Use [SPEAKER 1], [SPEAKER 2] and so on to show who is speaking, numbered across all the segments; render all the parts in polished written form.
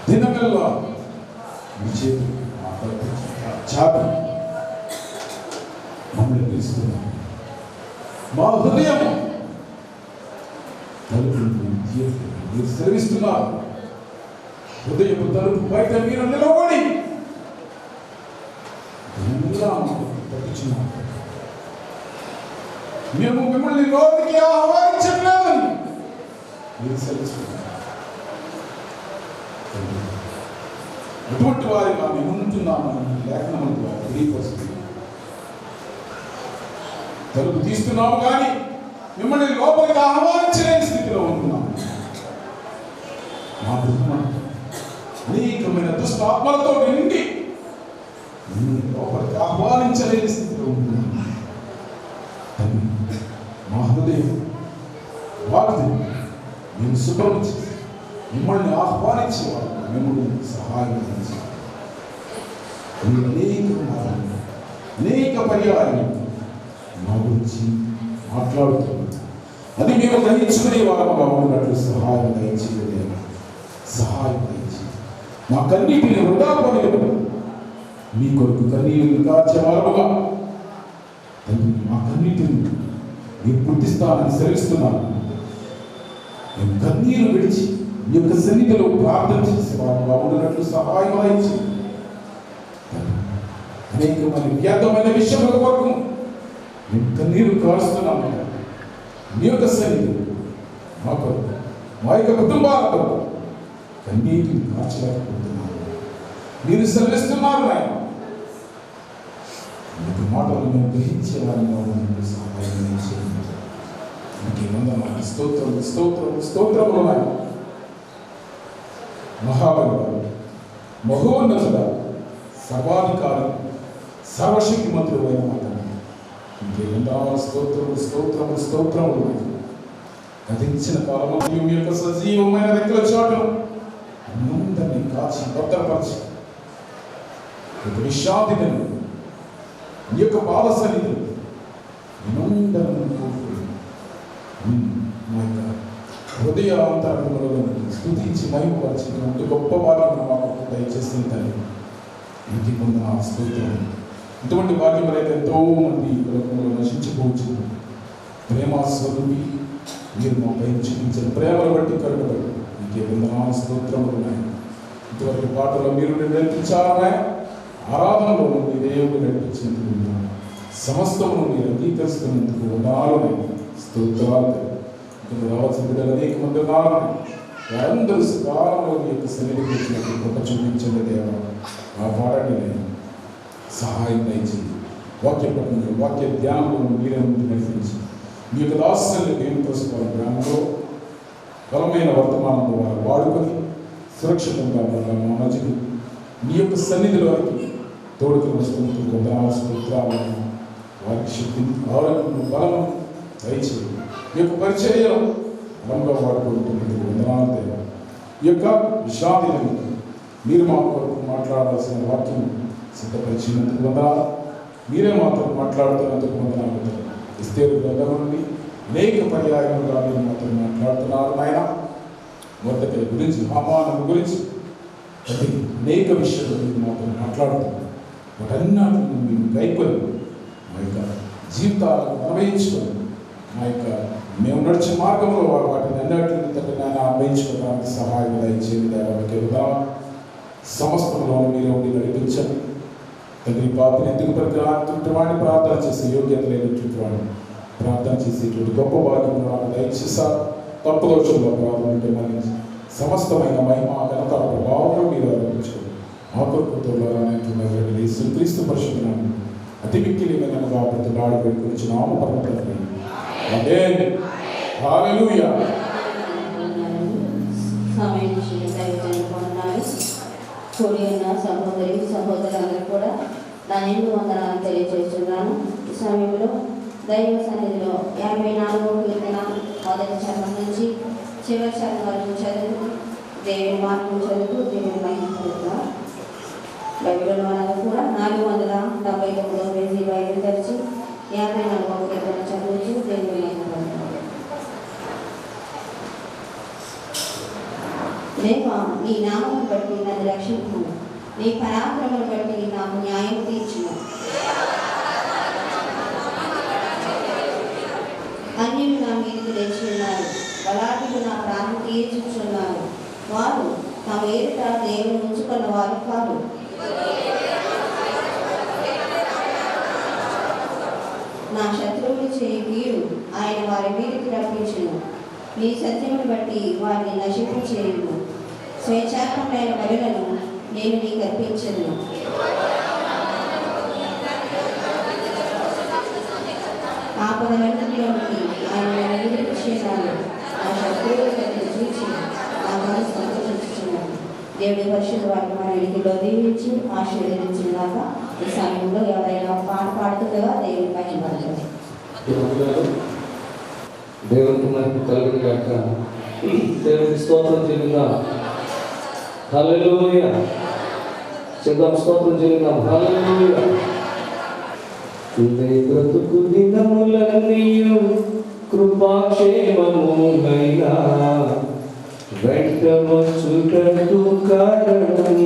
[SPEAKER 1] దినమెల్లా మీ చేతులు చాపి మమ్మల్ని పిలుస్తున్నాం. మా హృదయం తలుపులు మీరు సెలవిస్తున్నారు. హృదయపు తలుపు బయట మీరు నిలబడి పట్టించున్నారు. మేము మిమ్మల్ని లోనికి ఆహ్వానించలేదని మీరు సెలవిస్తున్నారు. ఎటువంటి వారిగా మేము ఉంటున్నామని లేఖనం తెలియపరుస్తుంది. తలుపు తీస్తున్నాము కానీ మిమ్మల్ని లోపలికి ఆహ్వానించలేని స్థితిలో ఉంటున్నాము. మా కుటుంబం అనేకమైన దుష్టాత్మలతో నిండి లోపలికి ఆహ్వానించలేని స్థితిలో ఉంటున్నాము. మా హృదయం వాటిని మేము శుభ్రం చేసి మిమ్మల్ని ఆహ్వానించేవారు మిమ్మల్ని సహాయం చేసి అనేక పర్యాయాలు మా గురించి మాట్లాడుతున్నారు. అది మేము గ్రహించుకునే వారముగా ఉన్నట్లు సహాయం దయచేయలేదు. సహాయం దయచేసి మా కన్నీటిని వృధా పోలేదు. మీ కొరకు కన్నీరు కాచే వారముగా మా కన్నీటిని మీరు గుర్తిస్తానని సెలవిస్తున్నాను. మేము కన్నీరు విడిచి మీ యొక్క సన్నిధిలో ప్రార్థన చేసే వారుగా ఉన్నట్లు సహాయం దయచేసి అనేకమైన వ్యర్థమైన విషయముల కొరకు మేము కన్నీరు కారుస్తున్నాము. మీ యొక్క సన్నిధి మా కొరకు మా యొక్క కుటుంబాల కొరకు కన్నీటిని కార్చలేకపోతున్నాము. మీరు సెలవిస్తున్నారు ఆయన. మీకు మాటలు మేము గ్రహించే వారిగా ఉన్నట్లు సహాయం చేయండి. మీకు వందనాలు, స్తోత్రం స్తోత్రం స్తోత్రములు ఉన్నాయి. మహాబలుడు, మహోన్నతుడ, సర్వాధికారి, సర్వశక్తిమంతుడు అయిన మాట ఇంకే వందనాలు, స్తోత్రములు స్తోత్రములు స్తోత్రములు. గతించిన కాలంలో మీ యొక్క సజీవమైన రెక్కల చాటును అందరినీ కాచి భద్రపరిచి ఒక విశ్రాంతిని మీ యొక్క పాద సన్నిధిలో మేమందరం కోరుకుని మా యొక్క హృదయాంతరంలో స్తుతించి మహిమపరిచినటువంటి గొప్ప భాగ్యం మాకు దయచేసిన తల్లి ఇంటి పొందిన స్తోత్రం. ఇటువంటి భాగ్యం అయితే ఎంతో మంది లోకంలో నశించిపోవచ్చు. ప్రేమ స్వరూపి మీరు మాపై చూపించిన ప్రేమను బట్టి కరుగబడి ఇంకే వందనాలు స్తోత్రములు ఉన్నాయి. ఇటువంటి పాటలో మీరు నేర్పించాలనే ఆరాధనలో మీ దేవుడు నడిపించినందుకు సమస్తమును మీరు అంగీకరిస్తున్నందుకు వందనాలు స్తోత్రాలు. ఇక్కడ రావాల్సిన బిడ్డలు అనేక మంది ఉన్నారు. వారందరూ సకాలంలో మీ యొక్క సన్నిధికి వచ్చినప్పుడు గొప్ప చూపించండి దేవ. ఆ పాటని నేను సహాయం దయచేయండి. వాక్య పట్టణంలో వాక్య ధ్యానంలో మీరే ముందు నడిపించి మీ యొక్క దాసుల్ని దేవుని కోసం గ్రామంలో బలమైన వర్తమానం ద్వారా వాడుకొని సురక్షితంగా ఉండగా మా మధ్యకు నీ యొక్క సన్నిధిలోకి తోడుకు వస్తున్నట్టు కొందరాలను వారికి శక్తిని ఆరోగ్యం బలము దయచేయి. ఈ యొక్క పరిచర్యలో బలంగా వాడుకుంటున్నది వందనాలు దేవా. ఈ యొక్క విశ్రాంతిని మీరు మా కొరకు మాట్లాడాల్సిన వాక్యం సిద్ధపరిచినందుకు వందనాలు. మీరే మాతో మాట్లాడుతున్నందుకు వందనాలు. ఎస్తేరు గ్రంథం నుండి అనేక పర్యాయములుగా మీరు మాతో మాట్లాడుతున్నారు నాయన. మొదటి గురించి హామానం గురించి ప్రతి అనేక విషయాలు మీరు మాతో మాట్లాడుతున్నారు. వాటన్నిటిని మీరు గైకొని మా యొక్క జీవితాలను అన్వయించుకొని మా యొక్క మేము నడిచే మార్గంలో వాటిని అన్నిటిని తండ్రి నాయన అన్వయించుకోవడానికి సహాయం దయచేయండి దేవానికి. సమస్తంలో మీరే ఉండి నడిపించండి తండ్రి. పాపని ఎందుకు ప్రతివాడిని ప్రార్థన చేసే యోగ్యత లేనటువంటి వాడిని ప్రార్థన చేసేటువంటి గొప్ప భాగ్యం నాకు దయచేసారు. తప్పుదోషంలో ప్రార్థన ఉంటే మళ్ళీ సమస్తమైన మహిమ ఘనత ప్రభావం మీరు ఆరోపించుకోండి. మా కొరకు క్రీస్తు పరిశుభ్రాన్ని అతి మిక్కిలిమైన కాబట్టి నాడు గురించి నామపరమతండి. ఆమేన్. హల్లెలూయా.
[SPEAKER 2] కూడి ఉన్న సహోదరి సహోదరులందరూ కూడా నా నిండు వందనాలు తెలియజేస్తున్నాను. ఈ సమయంలో దైవ సన్నిధిలో 54వ కీర్తన మొదటి చరణం నుంచి చివరి చరణం వరకు చదువు దేవుని మాటలు చదువు దేవుని మహిమ బైబిల్లో మనకు కూడా 479వ పేజీ బైబిల్ తెరిచి 54వ కీర్తన చదువుతూ దేవుని మహిమ. దేవా, నీ నామమును బట్టి నన్ను రక్షించు, నీ పరాక్రమను బట్టి నాకు న్యాయం తీర్చుము. అన్యులు నా మీదకి లేచి ఉన్నారు, బలాఢ్యులు నా ప్రాణం తీర్చుచున్నారు. వారు తమ ఎదుట దేవుని ఉంచుకున్న వారు కాదు. నా శత్రువులు చేయి కీడు ఆయన వారి మీదకి రప్పించును. నీ సత్యమును బట్టి వారిని నశింపచేయుము. స్వేచ్ఛాకరమైన బలులను నేను నీకు అర్పించను. ఆపదలన్నిటిలోనికి ఆయన నన్ను విడిపించేశాను. నా శత్రువులు నన్ను చూచి నా మనసు సంతోషించుచున్నాను. దేవుడి పరిశుద్ధ వాటిని మన ఇంటిలో దీవించి ఆశీర్వదించినాక ఈ సమయంలో ఎవరైనా పాట పాడుతుండగా దేవుని మహిమపరచండి.
[SPEAKER 3] దేవునికి మనకు కలుగును గాక. దేవునికి స్తోత్రం చెల్లిద్దాం. హల్లెలూయా. చెల్లిద్దాం, స్తోత్రం చెల్లిద్దాం. హల్లెలూయా. నీ బ్రతుకు దినములన్నీయు కృపాక్షేమములైనా వెంట వచ్చుటకు కారణం.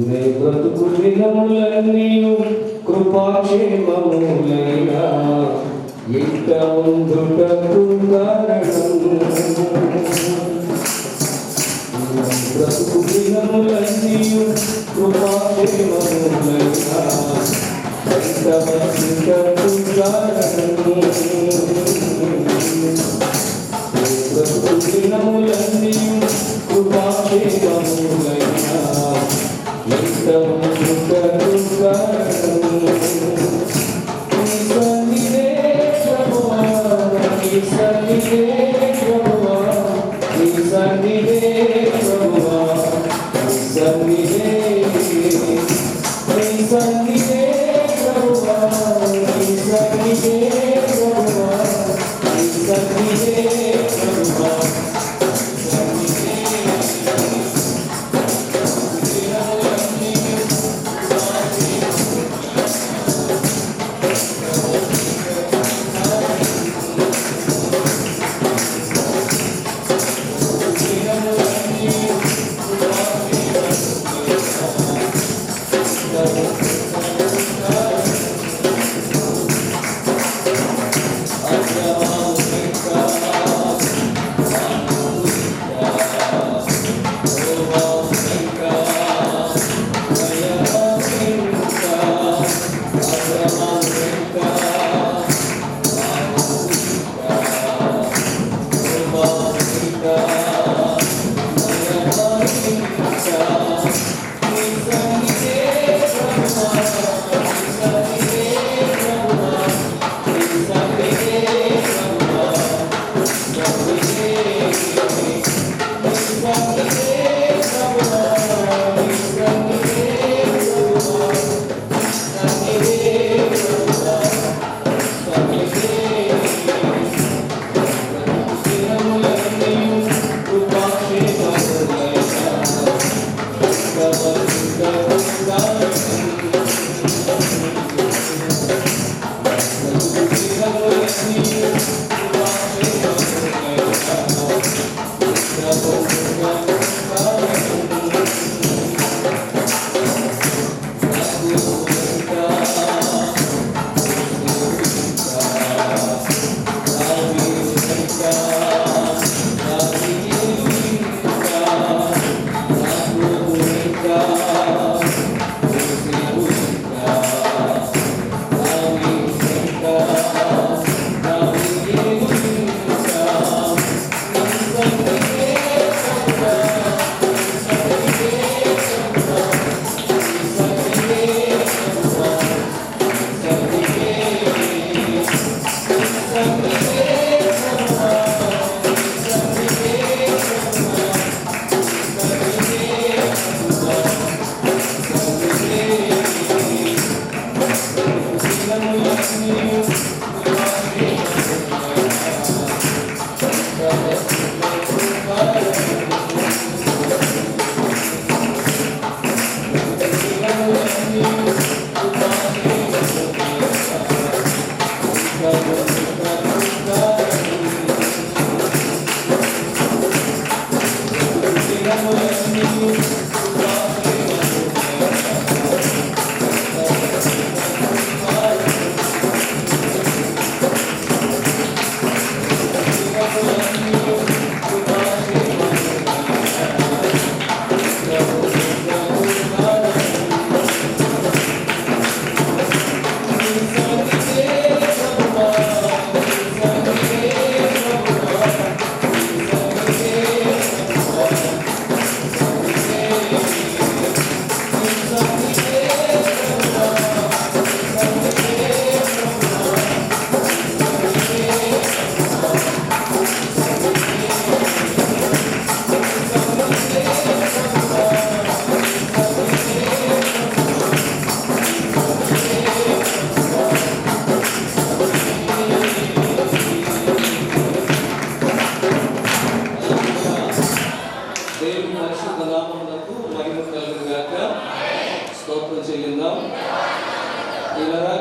[SPEAKER 3] నీ బ్రతుకు దినములన్నీయు కృపాక్షేమములైనా ఇంత ఉండుటకు కారణం. బ్రతుకు దినములన్నీయు కృపాక్షేమములైనా ఇంత ఉండుటకు కారణం. బ్రతుకు దినములన్నీయు కృపాక్షేమములైనా ఇంత ఉండుటకు కారణం.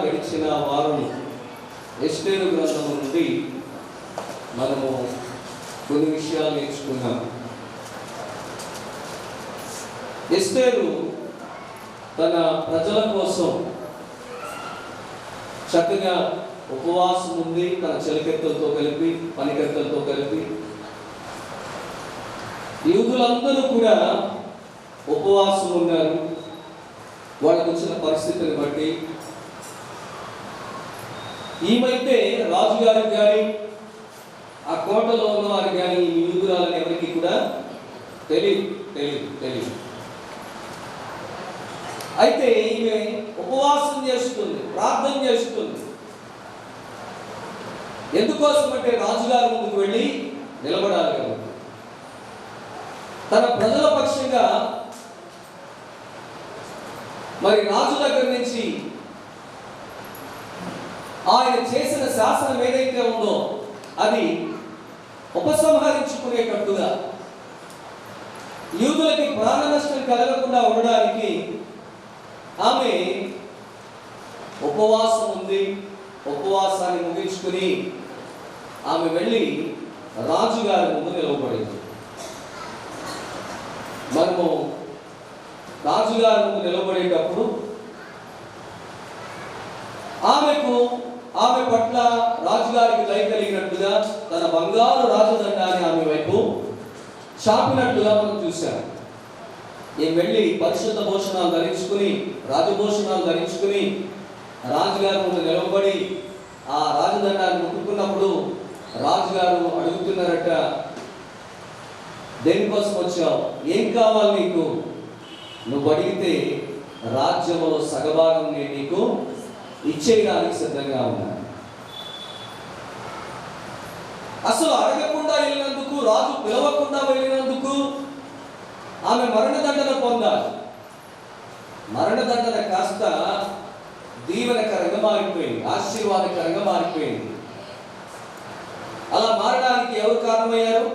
[SPEAKER 3] గడిచిన వారం ఎస్తేరు గ్రంథం నుండి మనము కొన్ని విషయాలు నేర్చుకున్నాం. ఎస్తేరు తన ప్రజల కోసం చక్కగా ఉపవాసం ఉంది. తన చెలికెత్తలతో కలిపి పనికెత్తలతో కలిపి యూదులందరూ కూడా ఉపవాసం ఉన్నారు. వాళ్ళకు వచ్చిన పరిస్థితిని బట్టి ఈమైతే రాజుగారికి కానీ ఆ కోటలో ఉన్న వారికి కానీ ఈ యూదురాలని ఎవరికి కూడా తెలియదు. అయితే ఈమె ఉపవాసం చేస్తుంది, ప్రార్థన చేస్తుంది. ఎందుకోసం అంటే రాజుగారి ముందుకు వెళ్ళి నిలబడాలి కాబట్టి. తన ప్రజల పక్షంగా మరి రాజు దగ్గర నుంచి ఆయన చేసిన శాసనం ఏదైతే ఉందో అది ఉపసంహరించుకునేటట్టుగా యూదులకి ప్రాణ నష్టం కలగకుండా ఉండడానికి ఆమె ఉపవాసం ఉంది. ఉపవాసాన్ని ముగించుకుని ఆమె వెళ్ళి రాజుగారి ముందు నిలవబడింది. మనము రాజుగారి ముందు నిలబడేటప్పుడు ఆమె పట్ల రాజుగారికి దయ కలిగినట్టుగా తన బంగారు రాజదండాన్ని ఆమె వైపు చాపినట్టుగా మనం చూశాం. ఈమె వెళ్ళి పరిశుద్ధ భూషణాలు ధరించుకుని రాజభూషణాలు ధరించుకుని రాజుగారి ముందు నిలబడి ఆ రాజదండాన్ని ముట్టుకున్నప్పుడు రాజుగారు అడుగుతున్నారట, దేనికోసం వచ్చావు? ఏం కావాలి నీకు? నువ్వు అడిగితే రాజ్యములో సగభాగం నేను నీకు ఇచ్చేయడానికి సిద్ధంగా ఉన్నాను. అసలు అడగకుండా వెళ్ళినందుకు, రాజు పిలవకుండా వెళ్ళినందుకు ఆమె మరణదండన పొందాలి. మరణదండన కాస్త దీవెనకరంగా మారిపోయింది, ఆశీర్వాదకరంగా మారిపోయింది. అలా మారడానికి ఎవరు కారణమయ్యారు?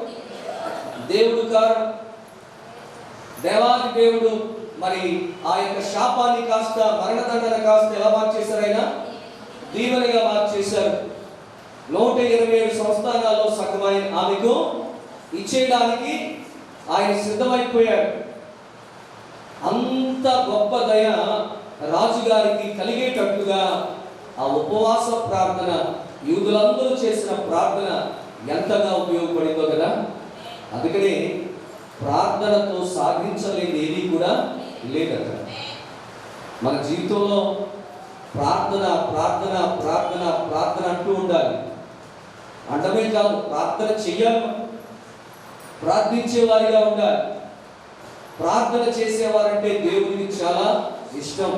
[SPEAKER 3] దేవుడు కారణం. దేవాది దేవుడు మరి ఆ యొక్క శాపాన్ని కాస్త మరణదండన కాస్త ఎలా మార్చేశారు? ఆయన దీవెనగా మార్చేశారు. 127 సంస్థానాల్లో సగమైన ఆమెకు ఇచ్చేయడానికి ఆయన సిద్ధమైపోయాడు. అంత గొప్ప దయ రాజుగారికి కలిగేటట్టుగా ఆ ఉపవాస ప్రార్థన, యూదులందరూ చేసిన ప్రార్థన ఎంతగా ఉపయోగపడిందో కదా. అందుకనే ప్రార్థనతో సాధించలేని ఏది కూడా లేదట. మన జీవితంలో ప్రార్థన ప్రార్థన ప్రార్థన ప్రార్థన అంటూ ఉండాలి. అంటమే కాదు, ప్రార్థన చెయ్యాలి. ప్రార్థించేవారిగా ఉండాలి. ప్రార్థన చేసేవారంటే దేవునికి చాలా ఇష్టం.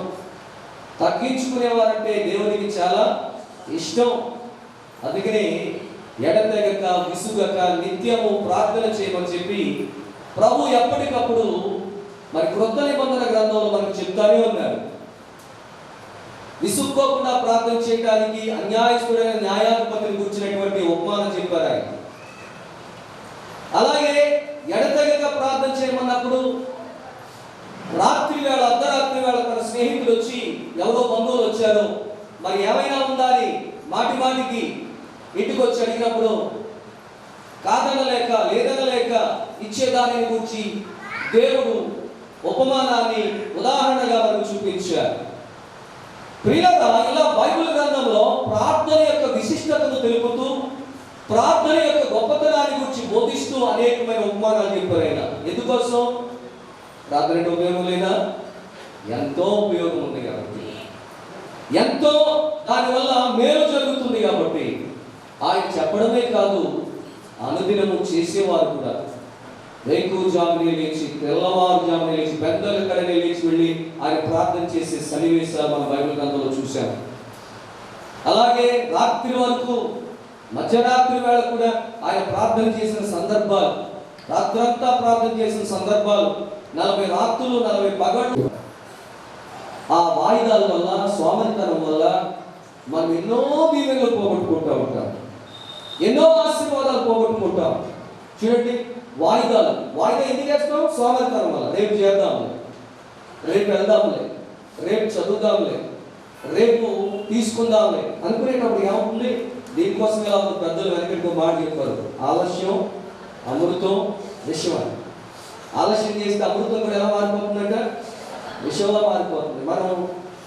[SPEAKER 3] తగ్గించుకునేవారంటే దేవునికి చాలా ఇష్టం. అందుకనే ఎడతెగక విసుగక నిత్యము ప్రార్థన చేయమని చెప్పి ప్రభు ఎప్పటికప్పుడు మరి క్రొత్త నిబంధన గ్రంథంలో మనకు చెప్తానే ఉన్నారు. విసుక్కోకుండా ప్రార్థన చేయడానికి అన్యాయస్తుడైన న్యాయాధిపతిని కూర్చున్నటువంటి ఉపమానం చెప్పారు ఆయన. అలాగే ఎడతెగక ప్రార్థన చేయమన్నప్పుడు రాత్రి వేళ, అర్ధరాత్రి వేళ తన స్నేహితులు వచ్చి, ఎవరో బంధువులు వచ్చారు, మరి ఏమైనా ఉందా అని మాటి మాటికి ఇంటికి వచ్చి అడిగినప్పుడు కాదనలేక లేదనలేక ఇచ్చేదానిని గురించి దేవుడు ఉపమానాన్ని ఉదాహరణగా మనకు చూపించారు. ప్రియులారా, ఇలా బైబిల్ గ్రంథంలో ప్రార్థన యొక్క విశిష్టతను తెలుపుతూ, ప్రార్థన యొక్క గొప్పతనాన్ని గురించి బోధిస్తూ అనేకమైన ఉపమానాలు చెప్పారు ఆయన. ఎందుకోసం? ప్రార్థన అంటే ఉపయోగం లేదా? ఎంతో ఉపయోగం ఉంది కాబట్టి, ఎంతో దానివల్ల మేలు జరుగుతుంది కాబట్టి ఆయన చెప్పడమే కాదు, అనుదినము చేసేవారు కూడా. వేకువజామునే లేచి, తెల్లవారుజామునే లేచి, పెద్దల కడనే లేచి వెళ్ళి ఆయన ప్రార్థన చేసే సన్నివేశాలు మన బైబిల్ గ్రంథంలో చూశాం. అలాగే రాత్రి వరకు, మధ్యరాత్రి వేళ కూడా ఆయన ప్రార్థన చేసిన సందర్భాలు, రాత్రంతా ప్రార్థన చేసిన సందర్భాలు, 40 రాత్రులు 40 పగళ్ళు. ఆ వాయిదాల వల్ల, సోమరితనం వల్ల మనం ఎన్నో దీవెనలు పోగొట్టుకుంటూ ఉంటాం, ఎన్నో ఆశీర్వాదాలు పోగొట్టుకుంటాం. చూడండి, వాయిదా ఎందుకు చేస్తాం? సోమరితనం వల్ల. రేపు చేద్దాంలే, రేపు వెళ్దాంలే, రేపు చదువుదాంలే, రేపు తీసుకుందాంలే అనుకునేటప్పుడు ఏమవుతుంది? దీనికోసం ఎలా ఉంది? పెద్దలు వెనకటికో మాట చెప్పారు, ఆలస్యం అమృతం విషం అని. ఆలస్యం చేస్తే అమృతం కూడా ఎలా మారిపోతుందంట? విషంలో మారిపోతుంది. మనం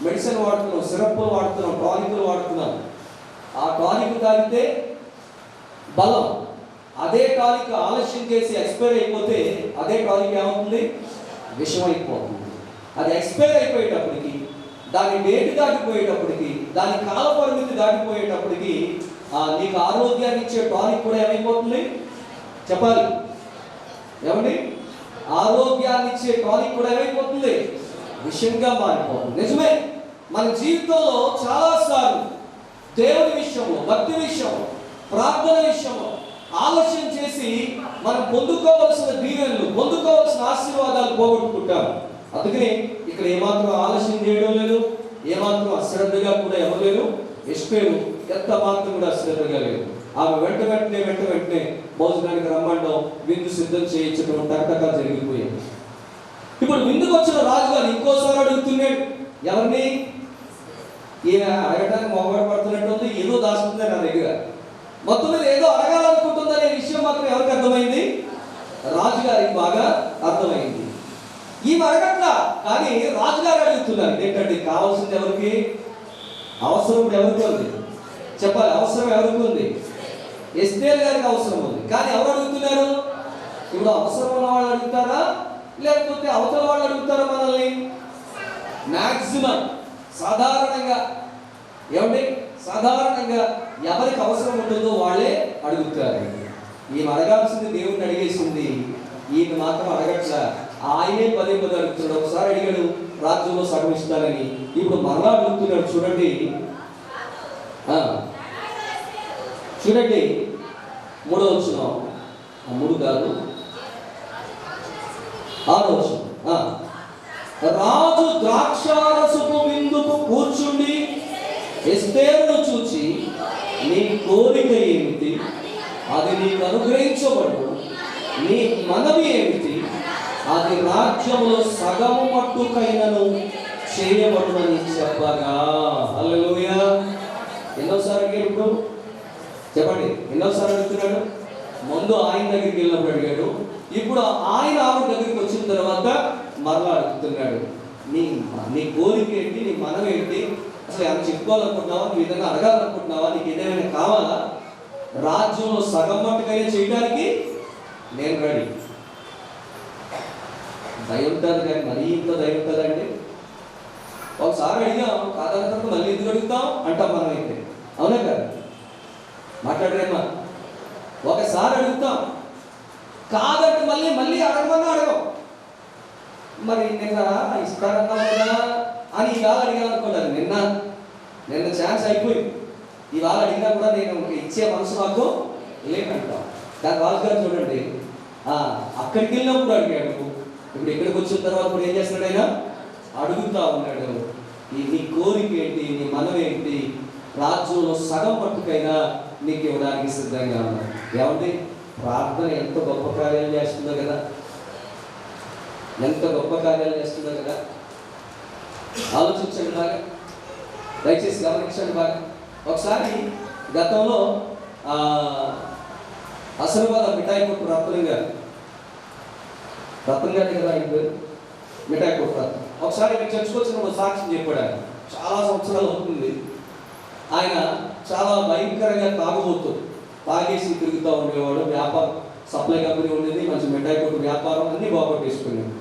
[SPEAKER 3] మెడిసిన్ వాడుతున్నాం, సిరప్లు వాడుతున్నాం, టానిక్లు వాడుతున్నాం. ఆ టానిక్ తాగితే బలం, అదే టానిక్ ఆలస్యం చేసి ఎక్స్పైర్ అయిపోతే అదే టానిక్ ఏమవుతుంది? విషం అయిపోతుంది. అది ఎక్స్పైర్ అయిపోయేటప్పటికి, దాని డేట్ దాటిపోయేటప్పటికి, దాని కాల పరిమితి దాటిపోయేటప్పటికి నీకు ఆరోగ్యాన్ని ఇచ్చే టానిక్ కూడా ఏమైపోతుంది? చెప్పాలి ఏమండి? ఆరోగ్యాన్ని ఇచ్చే టానిక్ కూడా ఏమైపోతుంది? విషయంగా మారిపోతుంది. నిజమే, మన జీవితంలో చాలాసార్లు దేవుని విషయంలో, భక్తి విషయంలో, ప్రార్థన విషయంలో ఆలస్యం చేసి మనం పొందుకోవలసిన దీవెనలు, పొందుకోవలసిన ఆశీర్వాదాలు పోగొట్టుకుంటాం. అందుకని ఇక్కడ ఏమాత్రం ఆలస్యం చేయడం లేదు, ఏమాత్రం అశ్రద్ధగా కూడా ఎవరు ఎస్పేరు ఎంత మాత్రం కూడా అశ్రద్ధగా లేదు. ఆమె వెంట వెంటనే భోజనానికి రమ్మండం, విందు సిద్ధం చేయించడం టకటకా జరిగిపోయాయి. ఇప్పుడు విందుకు వచ్చిన రాజుగారు ఇంకోసారి అడుగుతున్నాడు. ఎవరిని? ఈయన అడగడానికి మొహమాట పడుతున్నట్టు ఉంది, ఏదో దాస్తుంది నా దగ్గర, మొత్తం మీద ఏదో అడగాలనుకుంటుందనే విషయం మాత్రం ఎవరికి అర్థమైంది? రాజుగారికి బాగా అర్థమైంది. ఈమె అడగట్లా, కానీ రాజుగారు అడుగుతున్నారు. ఏంటంటే కావాల్సింది ఎవరికి? అవసరం ఇప్పుడు ఎవరికి ఉంది? చెప్పాలి, అవసరం ఎవరికి ఉంది? ఎస్తేర్ గారికి అవసరం ఉంది. కానీ ఎవరు అడుగుతున్నారు? ఇప్పుడు అవసరం ఉన్న వాళ్ళు అడుగుతారా, లేకపోతే అవతల వాళ్ళు అడుగుతారా మనల్ని? మ్యాక్సిమం సాధారణంగా ఏమండి, సాధారణంగా ఎవరికి అవసరం ఉంటుందో వాళ్ళే అడుగుతారు. ఈమె అడగాల్సింది దేవుడిని అడిగేసింది, ఈమె మాత్రం అడగట్లా. ఆయనే పదే అడుగుతున్నాడు. ఒకసారి అడిగాడు రాజ్యంలో సగం ఇస్తానని, ఇప్పుడు మరలా అడుగుతున్నాడు. చూడండి 3వ వచనం, 3 కాదు 6వ వచనం. రాజు ద్రాక్షారసపు విందుకు కూర్చుండి ఎస్తేరును చూచి, నీ కోరిక ఏమిటి? అది నీకు అనుగ్రహించబడు. నీ మనవి ఏమిటి? అది రాజ్యములో సగము మట్టుకైనను చేయబడునని చెప్పగా. హల్లెలూయా. ఎన్నోసార్లు అడిగాడు? ఇప్పుడు చెప్పండి, ఎన్నోసార్లు అడుగుతున్నాడు? ముందు ఆయన దగ్గరికి వెళ్ళినప్పుడు అడిగాడు, ఇప్పుడు ఆయన ఆవిడ దగ్గరికి వచ్చిన తర్వాత మరలా అడుగుతున్నాడు. నీ కోరిక ఏంటి? నీ మనం ఏంటి? అసలు ఏమైనా చెప్పుకోవాలనుకుంటున్నావా? నీ విధంగా అడగాలనుకుంటున్నావా? నీకు ఏదైనా కావాలా? రాజ్యంలో సగం మట్టుకైనా చేయడానికి నేను రెడీ. దయ ఉంటుంది, కానీ మరీ ఇంత దయ ఉంటుందండి. ఒకసారి అడిగాం, కాదని తర్వాత మళ్ళీ ఎందుకు అడుగుతాం అంటాం మనం అయితే. అవునా కదా? మాట్లాడరేమా? ఒకసారి అడుగుతాం, కాదంటే మళ్ళీ అడగమన్నా అడగం. మరి నిన్న ఇస్తారన్నా కదా అని ఇవాళ అడిగాలనుకున్నాను. నిన్న ఛాన్స్ అయిపోయింది. ఇవాళ అడిగినా కూడా నేను ఇచ్చే మనసు నాకు లేదంటాం. దాని రాజుగారు చూడండి, అక్కడికి వెళ్ళినప్పుడు అడిగాడు, ఇప్పుడు ఇక్కడికి వచ్చిన తర్వాత కూడా ఏం చేస్తున్నాడు? ఆయన అడుగుతా ఉన్నాడు. నీ కోరిక ఏంటి, నీ మనం ఏంటి, రాజ్యంలో సగం పట్టుకైనా నీకు ఇవ్వడానికి సిద్ధంగా ఉన్నాను. ఏమండి, ప్రార్థన ఎంత గొప్ప కార్యాలు చేస్తుందో కదా, ఎంత గొప్ప కార్యాలు చేస్తుందో కదా. ఆలోచించండి బాగా, దయచేసి గమనించండి బాగా. ఒకసారి గతంలో అసలువాద మిఠాయి కొట్టు రత్నం గారు కదా ఆయన పేరు, మిఠాయి కొట్టు రత్నం. ఒకసారి ఇక్కడ చర్చకొచ్చిన సాక్ష్యం చెప్పాడు. ఆయన చాలా సంవత్సరాలు అవుతుంది. ఆయన చాలా భయంకరంగా తాగేసి తిరుగుతూ ఉండేవాడు. వ్యాపారం సప్లై కంపెనీ ఉండేది, మంచి మిఠాయి కొట్టు వ్యాపారం అన్నీ పోగొట్టేసుకున్నాడు.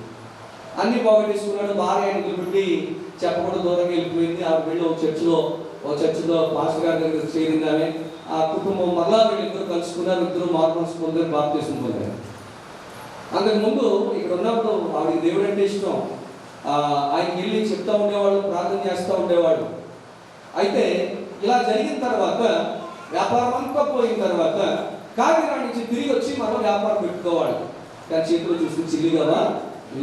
[SPEAKER 3] భార్య ఆయన పెట్టి చెప్పకుండా దూరంగా వెళ్ళిపోయింది. ఆవిడ వెళ్ళి ఒక చర్చిలో పాస్టర్ గారి దగ్గర చేరింది. ఆమె ఆ కుటుంబం మరలా వీళ్ళిద్దరు కలుసుకున్నారు. ఇద్దరు మార్పులు పొందారు, బాప్తిసం పొందారు. అంతకుముందు ఇక్కడ ఉన్నప్పుడు ఆవిడకి దేవుడు అంటే ఇష్టం. ఆయనకి వెళ్ళి చెప్తా ఉండేవాడు, ప్రార్థన చేస్తూ ఉండేవాడు. అయితే ఇలా జరిగిన తర్వాత, వ్యాపారం అంతా పోయిన తర్వాత కాకినాడ నుంచి తిరిగి వచ్చి మనం వ్యాపారం పెట్టుకోవాలి. కానీ చేతిలో చూస్తే చిల్లిగావా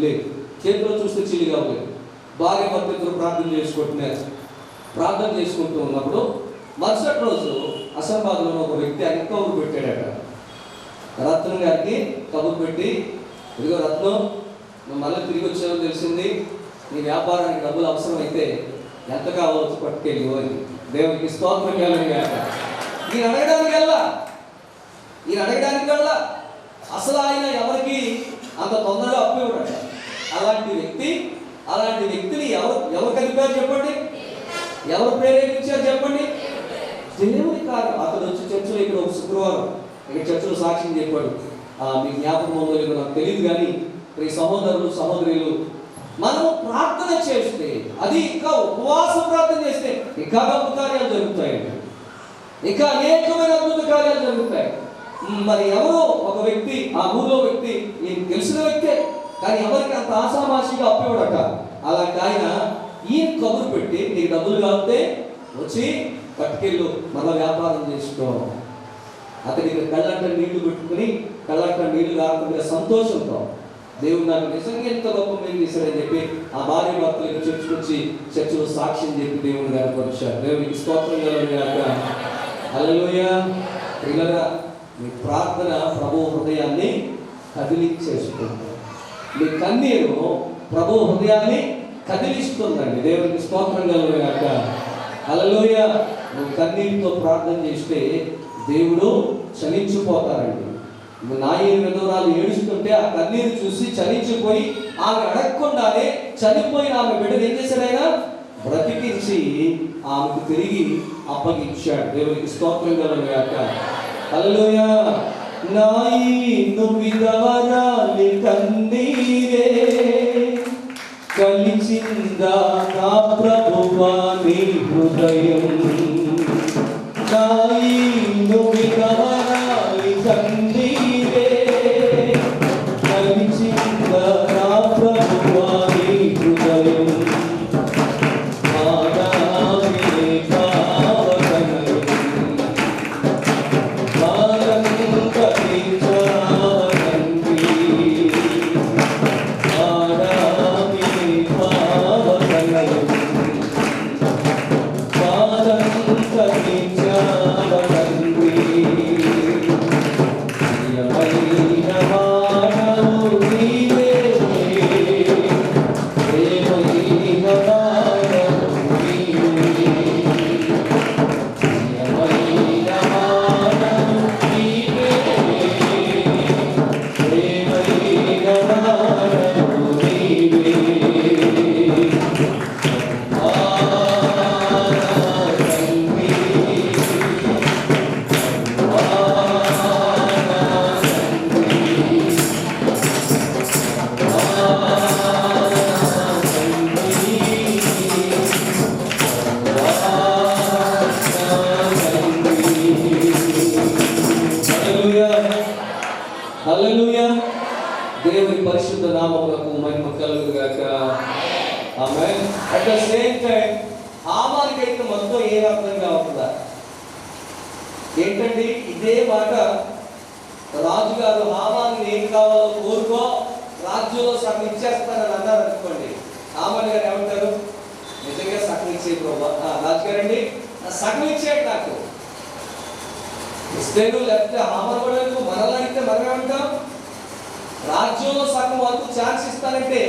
[SPEAKER 3] లేదు, చేతిలో చూస్తే చిల్లిగా లేదు. భార్య భర్త ఇద్దరు ప్రార్థన చేసుకుంటూ ఉన్నప్పుడు మరుసటి రోజు అసంబాద్లో ఒక వ్యక్తి ఆయన కబురు పెట్టాడట. రత్నం గారికి కబురు పెట్టి, ఇదిగో రత్నం, నువ్వు మళ్ళీ తిరిగి వచ్చావని తెలిసింది, నీ వ్యాపారానికి డబ్బులు అవసరం అయితే ఎంత కావచ్చు పట్టుకెళ్ళి అని. దేవునికి స్తోత్రం కలుగును గాక. ఈయన అడగడానికి వెళ్ళా. అసలు ఆయన ఎవరికి అంత తొందరగా అప్పు ఇవ్వడట. అలాంటి వ్యక్తిని ఎవరు కలిపారు చెప్పండి, ఎవరు ప్రేరేపించారు చెప్పండి? దేవుని కాదు. అతను వచ్చి చర్చలో ఇక్కడ ఒక శుక్రవారం ఇక్కడ చర్చలో సాక్ష్యం చెప్పాడు. మీ జ్ఞాపకం ఉందో లేదో నాకు తెలియదు, కానీ ఈ సహోదరులు సహోదరులు మనము ప్రార్థన చేస్తే, అది ఇంకా ఉపవాస ప్రార్థన చేస్తే ఇంకా గొప్ప కార్యాలు జరుగుతాయండి, ఇంకా అనేకమైన అద్భుత కార్యాలు జరుగుతాయి. మరి ఎవరో ఒక వ్యక్తి, ఆ ఊళ్ళో వ్యక్తి, నేను తెలిసిన వ్యక్తే, కానీ ఎవరికి అంత ఆశామాషిగా అప్పివ్వడట. అలాంటి ఆయన ఈయన కబురు పెట్టి, నీకు డబ్బులు కాస్తే వచ్చి పట్టుకెళ్ళు, మన వ్యాపారం చేసుకో. అతనికి కళ్ళంట నీళ్లు పెట్టుకుని, కళ్ళంట నీళ్లు కాకుండా సంతోషంతో, దేవుడు నాకు నిజంగా ఎంత గొప్ప మేలు చేశాడని చెప్పి ఆ భార్య భర్తలకు చర్చలో సాక్ష్యం చెప్పి దేవుని కనపరిచారు. దేవునికి స్తోత్రం కలుగును గాక. హల్లెలూయా. ప్రియులారా, మీ ప్రార్థన ప్రభు హృదయాన్ని కదిలించేసుకుంటుంది. మీ కన్నీరు ప్రభు హృదయాన్ని కదిలిస్తుందండి. దేవునికి స్తోత్రం కలుగును గాక. హల్లెలూయా. నువ్వు కన్నీటితో ప్రార్థన చేస్తే దేవుడు చలించిపోతారండి. నాయని విధవరాలు ఏడుస్తుంటే ఆ కన్నీరు చూసి చలించిపోయి ఆమె అడగకుండానే చనిపోయిన ఆమె బిడ్డను ఏం చేశాడు? ఆయన బ్రతికించి ఆమెకు తిరిగి అప్పగించాడు. దేవునికి స్తోత్రం కలుగును గాక. హల్లెలూయా. నాయను విధవరాలి కన్నీరే కలిచిందా నా ప్రభువా నీ హృదయం. నాయను విధవరాలి కన్నీరే కలిచిందా నా ప్రభువా నీ హృదయం. హల్లెలూయా. దేవుని పరిశుద్ధ నామమునకు మహిమ కలుగును గాక. ఆమేన్. అట్ ద సేమ్ టైం హామానికైతే మొత్తం ఏం అర్థం కావట్లా. ఏంటండి ఇదే మాట రాజుగారు హామాని ఏం కావాలో కోరుకో, రాజ్యంలో సగం ఇచ్చేస్తానని అన్నారు అనుకోండి. హామాని గారు ఏమంటారు? నిజంగా సగం ఇచ్చే ప్రభా, రాజుగారండి సగం ఇచ్చేయండి నాకు. ఇస్తే లేకపోతే హామర్ కూడా మనల్ని అడిగితే మనమేమంటాం? రాజ్యంలో సగం వరకు ఛాన్స్ ఇస్తానంటే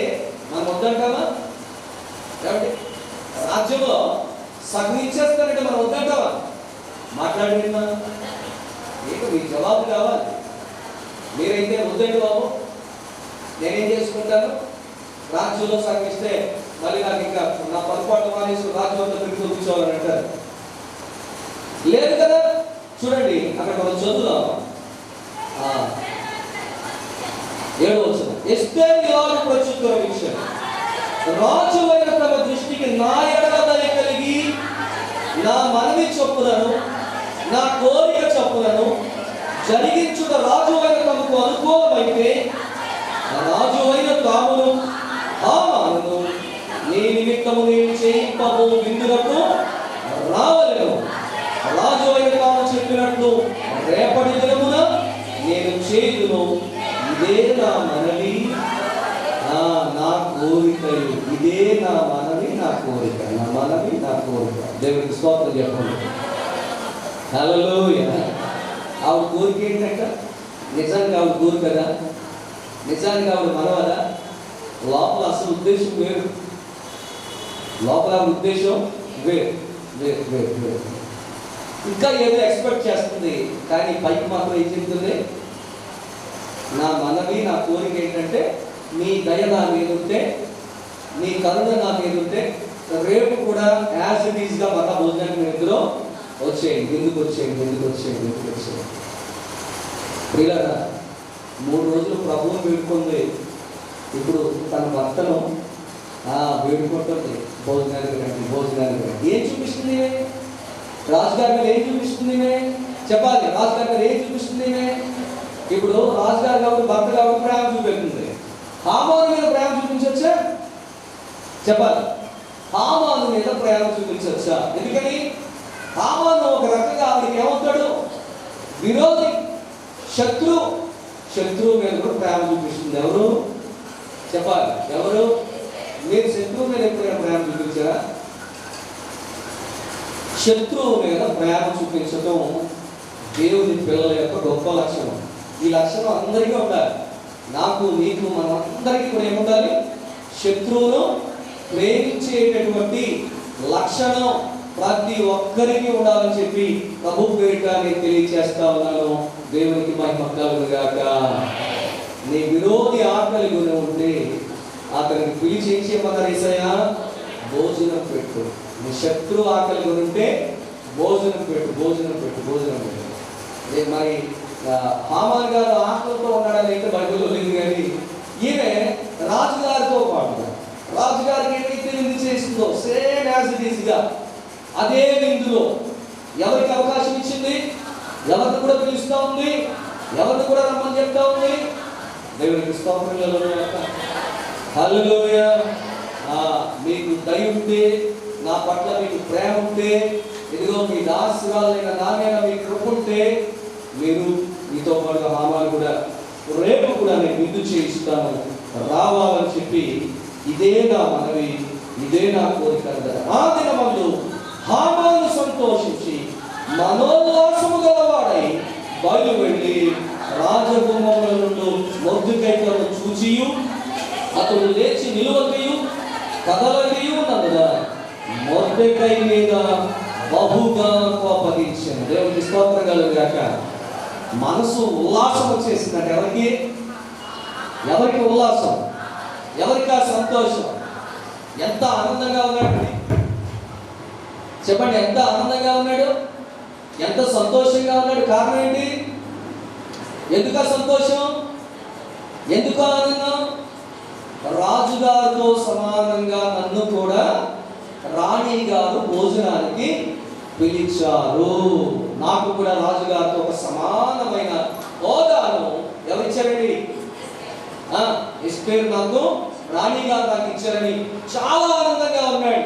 [SPEAKER 3] మనం వద్దంటామా? ఏమండి, రాజ్యంలో సగం ఇచ్చేస్తానంటే మనం వద్దంటావా? మాట్లాడినా మీకు మీ జవాబు కావాలి. మీరైతే వద్దండి బాబు, నేనేం చేసుకుంటాను, రాజ్యంలో సగం ఇస్తే మళ్ళీ నాకు ఇంకా నా పొరపాటు మానేసి రాజ్యంలో తిరిగి కూర్చోవాలని అంటారు. లేదు కదా. చూడండి అక్కడ మనం చదువుదాం. 7వ వచనం. ఎస్తేరు ఇలాగ ప్రత్యుత్తరం ఇచ్చాడు, రాజువైన తమ దృష్టికి నా ఎడల దయ కలిగి నా మనవి చొప్పునను నా కోరిక చొప్పునను జరిగించుట రాజువైన తమకు అనుకూలమైతే రాజువైన తామును హామానును నీ నిమిత్తము నేను చేయింపబో విందులకు రావలెను. రాజువైన తాము చెప్పినట్లు రేపటి దినమున నేను చేయుదును. ఇదే నా మనవి నా కోరికలు. ఇదే నా మనవి నా కోరిక. నా మనవి నా కోరిక. దేవునికి స్తోత్రం చెప్పండి. హల్లెలూయా. ఆవిడ కోరిక ఏంటంట? నిజంగా ఆవిడ కోరిక కదా? నిజానికి ఆవిడ మనవదా? లోపల అసలు ఉద్దేశం వేరు. లోపల ఉద్దేశం వేరు వేరు వేరు వేరు. ఇంకా ఏదో ఎక్స్పెక్ట్ చేస్తుంది, కానీ పైకి మాత్రం ఏం చెప్తుంది? నా మనవి నా కోరిక ఏంటంటే నీ దయ నా మీద ఉంటే, నీ కరుణ నా మీద ఉంటే రేపు కూడా యాజ్ ఇట్ ఈస్గా మన భోజనానికి ఇద్దరు వచ్చేయండి. ఎందుకు వచ్చేయండి, ఎందుకు వచ్చేయండి, ఎందుకు వచ్చేయండి. ప్రియులారా, 3 రోజులు ప్రభువుని వేడుకుంది. ఇప్పుడు తన భర్తను వేడుకుంటుంది. భోజనానికి రండి, భోజనానికి రండి. ఏం చూపిస్తుంది? రాజుగారి మీద ఏం చూపిస్తుంది? చెప్పాలి. రాజుగారి మీద ఏం చూపిస్తుంది? ఇప్పుడు రాజుగారు కాబట్టి భర్త కాబట్టి ప్రేమ చూపెడుతుంది. హామాను మీద ప్రేమ చూపించవచ్చా? చెప్పాలి. హామాను మీద ప్రేమ చూపించవచ్చా? ఎందుకని? హామాను ఒక రకంగా ఆవిడకి ఏమవుతాడు? విరోధి, శత్రువు మీద కూడా ప్రేమ చూపిస్తుంది. ఎవరు? చెప్పాలి. ఎవరు? మీరు శత్రువు మీద ఎప్పుడైనా ప్రేమ చూపించారా? శత్రువు మీద ప్రేమ చూపించడం దేవుని పిల్లల యొక్క గొప్ప లక్షణం. ఈ లక్షణం అందరికీ ఉండాలి. నాకు, నీకు, మనం అందరికీ కూడా ఏముండాలి? శత్రువును ప్రేమించేటటువంటి లక్షణం ప్రతి ఒక్కరికి ఉండాలని చెప్పి ప్రభు పేరిట నేను తెలియజేస్తా ఉన్నాను. దేవునికి మహిమ కలుగుగాక. నీ విరోధి ఆకలి కొని ఉంటే అతనికి పిలిచి ఏం చేయమన్నారు? యేసయ్యా, భోజనం పెట్టు. నీ శత్రువు ఆకలి కొని ఉంటే భోజనం పెట్టు, భోజనం పెట్టు, భోజనం పెట్టు. మరి హామాను గారు ఆకలితో ఉన్నాడని అయితే బైబిల్లో లేదు, కానీ ఈమె రాజుగారితో పాటుగా రాజుగారికి ఏమైతే విందు చేసిందో సేమ్ యాజ్ ఇట్ ఈస్గా అదే విందులో ఎవరికి అవకాశం ఇచ్చింది? ఎవరిని కూడా పిలుస్తూ ఉంది, ఎవరిని కూడా రమ్మని చెప్తా ఉంది. దేవునికి స్తోత్రం. హల్లెలూయా. మీకు దయ ఉంటే, నా పట్ల మీకు ప్రేమ ఉంటే, ఇదిగో మీ దాసురాలైన నా మీద మీకు కృప ఉంటే, మీరు మీతో పాటు హామాను కూడా రేపు కూడా నేను విందు చేయిస్తాను, రావాలని చెప్పి ఇదే నా మనవి, ఇదే నా కోరిక. ఆ దినమందు హామాను సంతోషించి మనోల్లాసము గలవాడై బయలు వెళ్ళి రాజగుమ్మముల నుండి మొర్దెకైను చూచియు అతడు లేచి నిలువకయు కదలకయు ఉన్నందున మొర్దెకై మీద బహుగా కోపగించాను. దేవునికి స్తోత్రం కలుగుగాక. మనసు ఉల్లాసం వచ్చేసిందంట. ఎవరికి ఉల్లాసం? ఎవరికి ఆ సంతోషం? ఎంత ఆనందంగా ఉన్నాడు చెప్పండి. ఎంత ఆనందంగా ఉన్నాడు, ఎంత సంతోషంగా ఉన్నాడు. కారణం ఏంటి? ఎందుకు ఆ సంతోషం, ఎందుకు ఆనందం? రాజుగారితో సమానంగా నన్ను కూడా రాణి గారు భోజనానికి పిలిచారు. నాకు కూడా రాజుగారితో ఒక సమానమైన హోదాను ఎవరిచ్చారండి? ఎస్తేరు నాకు రాణి గారు నాకు ఇచ్చారని చాలా ఆనందంగా ఉన్నాడు,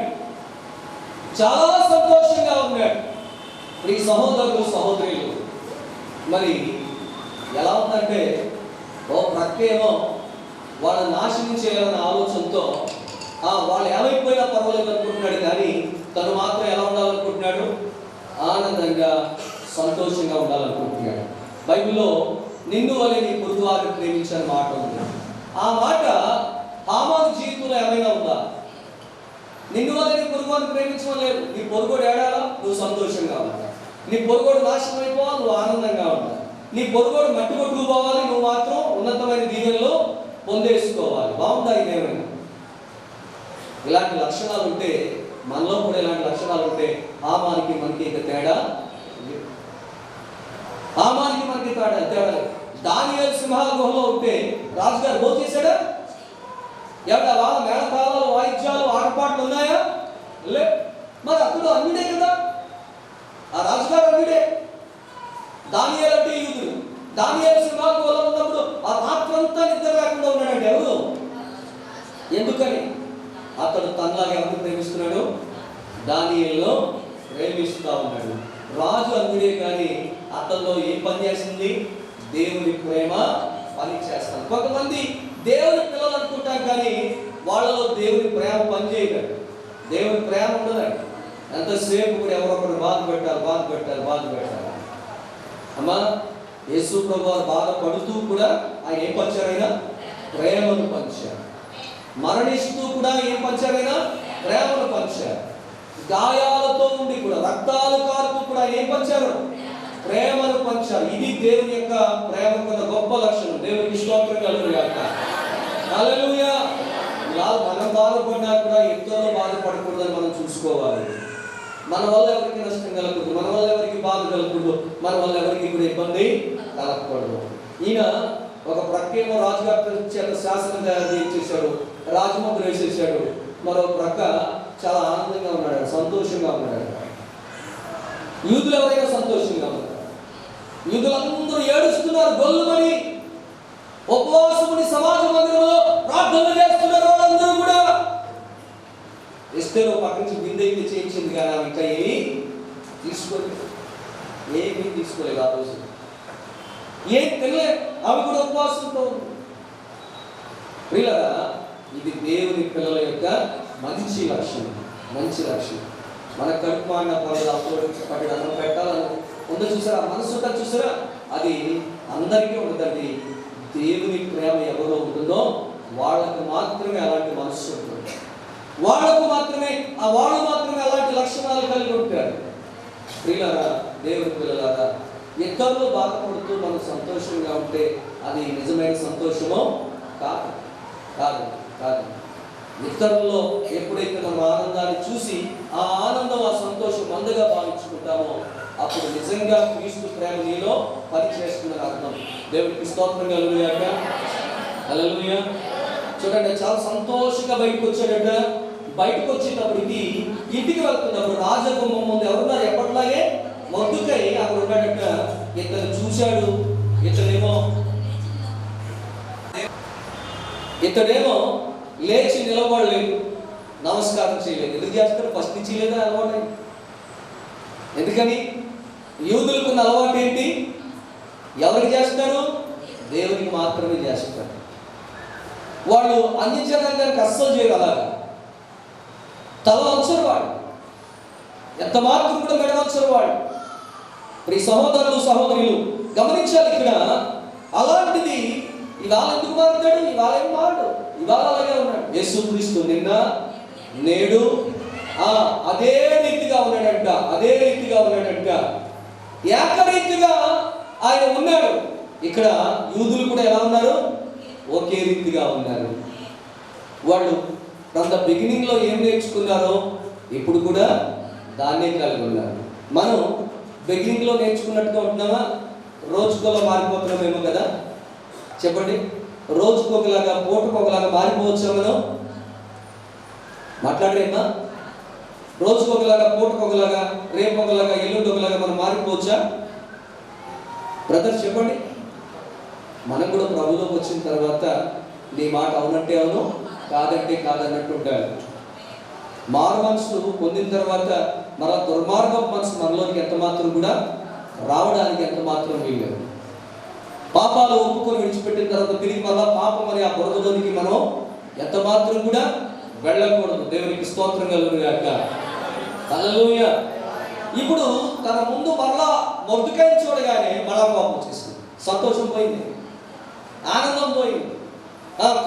[SPEAKER 3] చాలా సంతోషంగా ఉన్నాడు. ఈ సహోదరులు సహోదరులు మరి ఎలా ఉందంటే, ఓ ప్రక్కేమో వాళ్ళని నాశనం చేయాలన్న ఆలోచనతో వాళ్ళు ఏమైపోయినా పర్వాలేదు అనుకుంటున్నాడు, కానీ తను మాత్రం ఎలా ఉండాలనుకుంటున్నాడు? ఆనందంగా సంతోషంగా ఉండాలనుకుంటున్నాడు. బైబిల్లో నిన్ను వలె నీ పొరుగువారిని ప్రేమించని మాట ఉంది. ఆ మాట హామాను జీవితంలో ఏమైనా ఉందా? నిన్ను వల్ల నీ పొరుగువారిని ప్రేమించడం లేదు. నీ పొరుగుడు ఏడాలా, నువ్వు సంతోషంగా ఉండాలి. నీ పొరుగుడు నాశనం అయిపోవాలి, నువ్వు ఆనందంగా ఉండాలి. నీ పొరుగుడు మట్టి కొట్టుకుపోవాలి, నువ్వు మాత్రం ఉన్నతమైన దీవెనలో పొందేసుకోవాలి. బాగుందా ఇదేమైనా? ఇలాంటి లక్షణాలు ఉంటే, మనలో కూడా ఇలాంటి లక్షణాలు ఉంటే హామానికి మనకి ఇక తేడా, హామానికి మనకి తేడా. దానియేలు సింహాల గుహలో ఉంటే రాజుగారు భోజనం చేశాడా? ఎవడ వాళ్ళ మేళతాళాలు, వాయిద్యాలు, ఆటపాట్లు ఉన్నాయా? లే. మరి అప్పుడు అన్నిడే కదా, ఆ రాజుగారు అన్నిడే. దానియేలు అంటే యూదుడు. దానియేలు సింహాల గుహలో ఉన్నప్పుడు ఆ రాత్రంతా నిద్ర లేకుండా ఉన్నాడంటే ఎవరు? ఎందుకని? అతడు తనలాగా ఎవరిని ప్రేమిస్తున్నాడు? దానియేలును ప్రేమిస్తూ ఉన్నాడు. రాజు అందుడే కానీ అతనిలో ఏం పని చేసింది? దేవుని ప్రేమ పని చేస్తాను. కొంతమంది దేవుని పిల్లలు అనుకుంటారు కానీ వాళ్ళలో దేవుని ప్రేమ పని చేయగలరు. దేవుని ప్రేమ ఉండదండి. ఎంతసేపు కూడా ఎవరొకరు బాధ పెట్టాలి. అమ్మా, యేసు ప్రభు వారు బాధపడుతూ కూడా ఆయన ఏం పంచారైనా? ప్రేమను పంచారు. మరణిస్తూ కూడా ఏం పంచారైనా? ప్రేమను పంచారు. గాయాలతో ఉండి కూడా, రక్తాలు కారుతూ కూడా ఏం పంచారు? ప్రేమను పంచారు. ఇది దేవుని యొక్క ప్రేమకున్న గొప్ప లక్షణం. దేవునికి స్తోత్రం కలుగుగాక. హల్లెలూయా. మనం బాధపడినా కూడా ఇతరులు బాధపడకూడదని మనం చూసుకోవాలి. మన వల్ల ఎవరికి నష్టం కలగకూడదు, మన వల్ల ఎవరికి బాధ కలగకూడదు, మన వల్ల ఎవరికి కూడా ఇబ్బంది కలగకూడదు. ఈయన ఒక ప్రక్కేమో రాజుగారి చేత శాసనం తయారు చేసేసాడు, రాజముద్ర వేసేసాడు. మరో ప్రక్క చాలా ఆనందంగా ఉన్నాడు, సంతోషంగా ఉన్నాడు. యూదులు ఎవరైనా సంతోషంగా ఉన్నారు. యూదులందరూ ఏడుస్తున్నారు, గొల్లుమని ఉపవాసముని సమాజ మందిరంలో ప్రార్థన చేస్తున్నారు. వాళ్ళందరూ కూడా ఎస్తేరు పక్క నుంచి బిందె చేయించింది కానీ ఆమె ఇంకా ఏమీ తీసుకోలేదు. ఆ రోజు ఏం తినలేదు. ఆమె కూడా ఉపవాసంతో ఉంది. ప్రియులారా, ఇది దేవుని పిల్లల యొక్క మంచి లక్షణం. మన కడుపు మాడిన పనులు అప్పుడు అన్నం పెట్టాలని ఉందో చూసారా, మనసు ఉంటుంది చూసారా, అది అందరికీ ఉంటుందండి. దేవుని ప్రేమ ఎవరో ఉంటుందో వాళ్ళకు మాత్రమే అలాంటి మనస్సు ఉంటుంది. వాళ్ళు మాత్రమే అలాంటి లక్షణాలు కలిగి ఉంటారు. ప్రియులారా, దేవుని పిల్లలారా, ఇతరులు బాధపడుతూ మనం సంతోషంగా ఉంటే అది నిజమైన సంతోషమో కాదు. ఇతరుల్లో ఎప్పుడైతే మనం ఆనందాన్ని చూసి ఆ ఆనందం, ఆ సంతోషం మందుగా భావించుకుంటామో అప్పుడు నిజంగా క్రీస్తు ప్రేమ నీలో పనిచేస్తుందని అర్థం. దేవునికి స్తోత్రం కలుగుగాక. హల్లెలూయా. చూడండి, చాలా సంతోషంగా బయటకు వచ్చాడట. బయటకు వచ్చేటప్పటికి ఇంటికి వెళ్తున్నప్పుడు రాజగుమ్మం ముందు ఎవరున్నారు? ఎప్పటిలాగే మొద్దుకై అక్కడ ఉన్నాడట. ఇతను చూశాడు. ఇతడేమో లేచి నిలబడలేదు, నమస్కారం చేయలేదు. ఎందుకు చేస్తారు? ఫస్ట్ నుంచి లేదా అలవాటు. ఎందుకని? యూదులకున్న అలవాటు ఏంటి? ఎవరికి చేస్తారు? దేవునికి మాత్రమే చేస్తారు. వాళ్ళు అన్ని జనాంగానికి అస్సలు చేయరు. అలాగా తల వంచరు వాడు, ఎంత మాత్రం కూడా మెడవంచరు వాడు. ప్రియ సహోదరులు సహోదరులు గమనించాలి. ఇక్కడ అలాంటిది ఇవాళ ఎందుకు మారుతాడు? ఇవాళ ఏం మారడు. ఇవాళ అలాగే ఉన్నాడు. యేసుక్రీస్తు నిన్న నేడు అదే రీతిగా ఉన్నాడంట. ఏకరీతిగా ఆయన ఉన్నాడు. ఇక్కడ యూదులు కూడా ఎలా ఉన్నారు? ఒకే రీతిగా ఉన్నారు. వాళ్ళు ఫ్రమ్ ద బిగినింగ్ లో ఏం నేర్చుకున్నారో ఇప్పుడు కూడా దాన్నే కలిగి ఉన్నారు. మనం బిగినింగ్ లో నేర్చుకున్నట్టుగా ఉంటున్నామా? రోజుకోలా మారిపోతున్నామేమో కదా. చెప్పండి, రోజుకొకలాగా పూటకొకలాగా మారిపోవచ్చా? మనం మాట్లాడరేమా? రోజుకొకలాగా, పూటకొకలాగా, రేపు ఒకలాగా, ఎల్లుండి ఒకలాగా మనం మారిపోవచ్చా? బ్రదర్స్ చెప్పండి. మనం కూడా ప్రభులోకి వచ్చిన తర్వాత నీ మాట అవునంటే అవును, కాదంటే కాదన్నట్టు ఉంటాడు. మారు మనసు పొందిన తర్వాత మన దుర్మార్గం మనసు మనలోకి ఎంత మాత్రం కూడా రావడానికి ఎంత మాత్రం వీలేదు. పాపాలు ఒప్పుకొని విడిచిపెట్టిన తర్వాత తిరిగి మళ్ళా పాపం అనే ఆ బురదలోనికి మనం ఎంత మాత్రం కూడా వెళ్ళకూడదు. దేవునికి స్తోత్రం కలుగుగాక. హల్లెలూయా. ఇప్పుడు తన ముందు మరలా మొర్దుకైని చూడగానే మరలా కోపం వచ్చేసింది. సంతోషం పోయింది, ఆనందం పోయింది,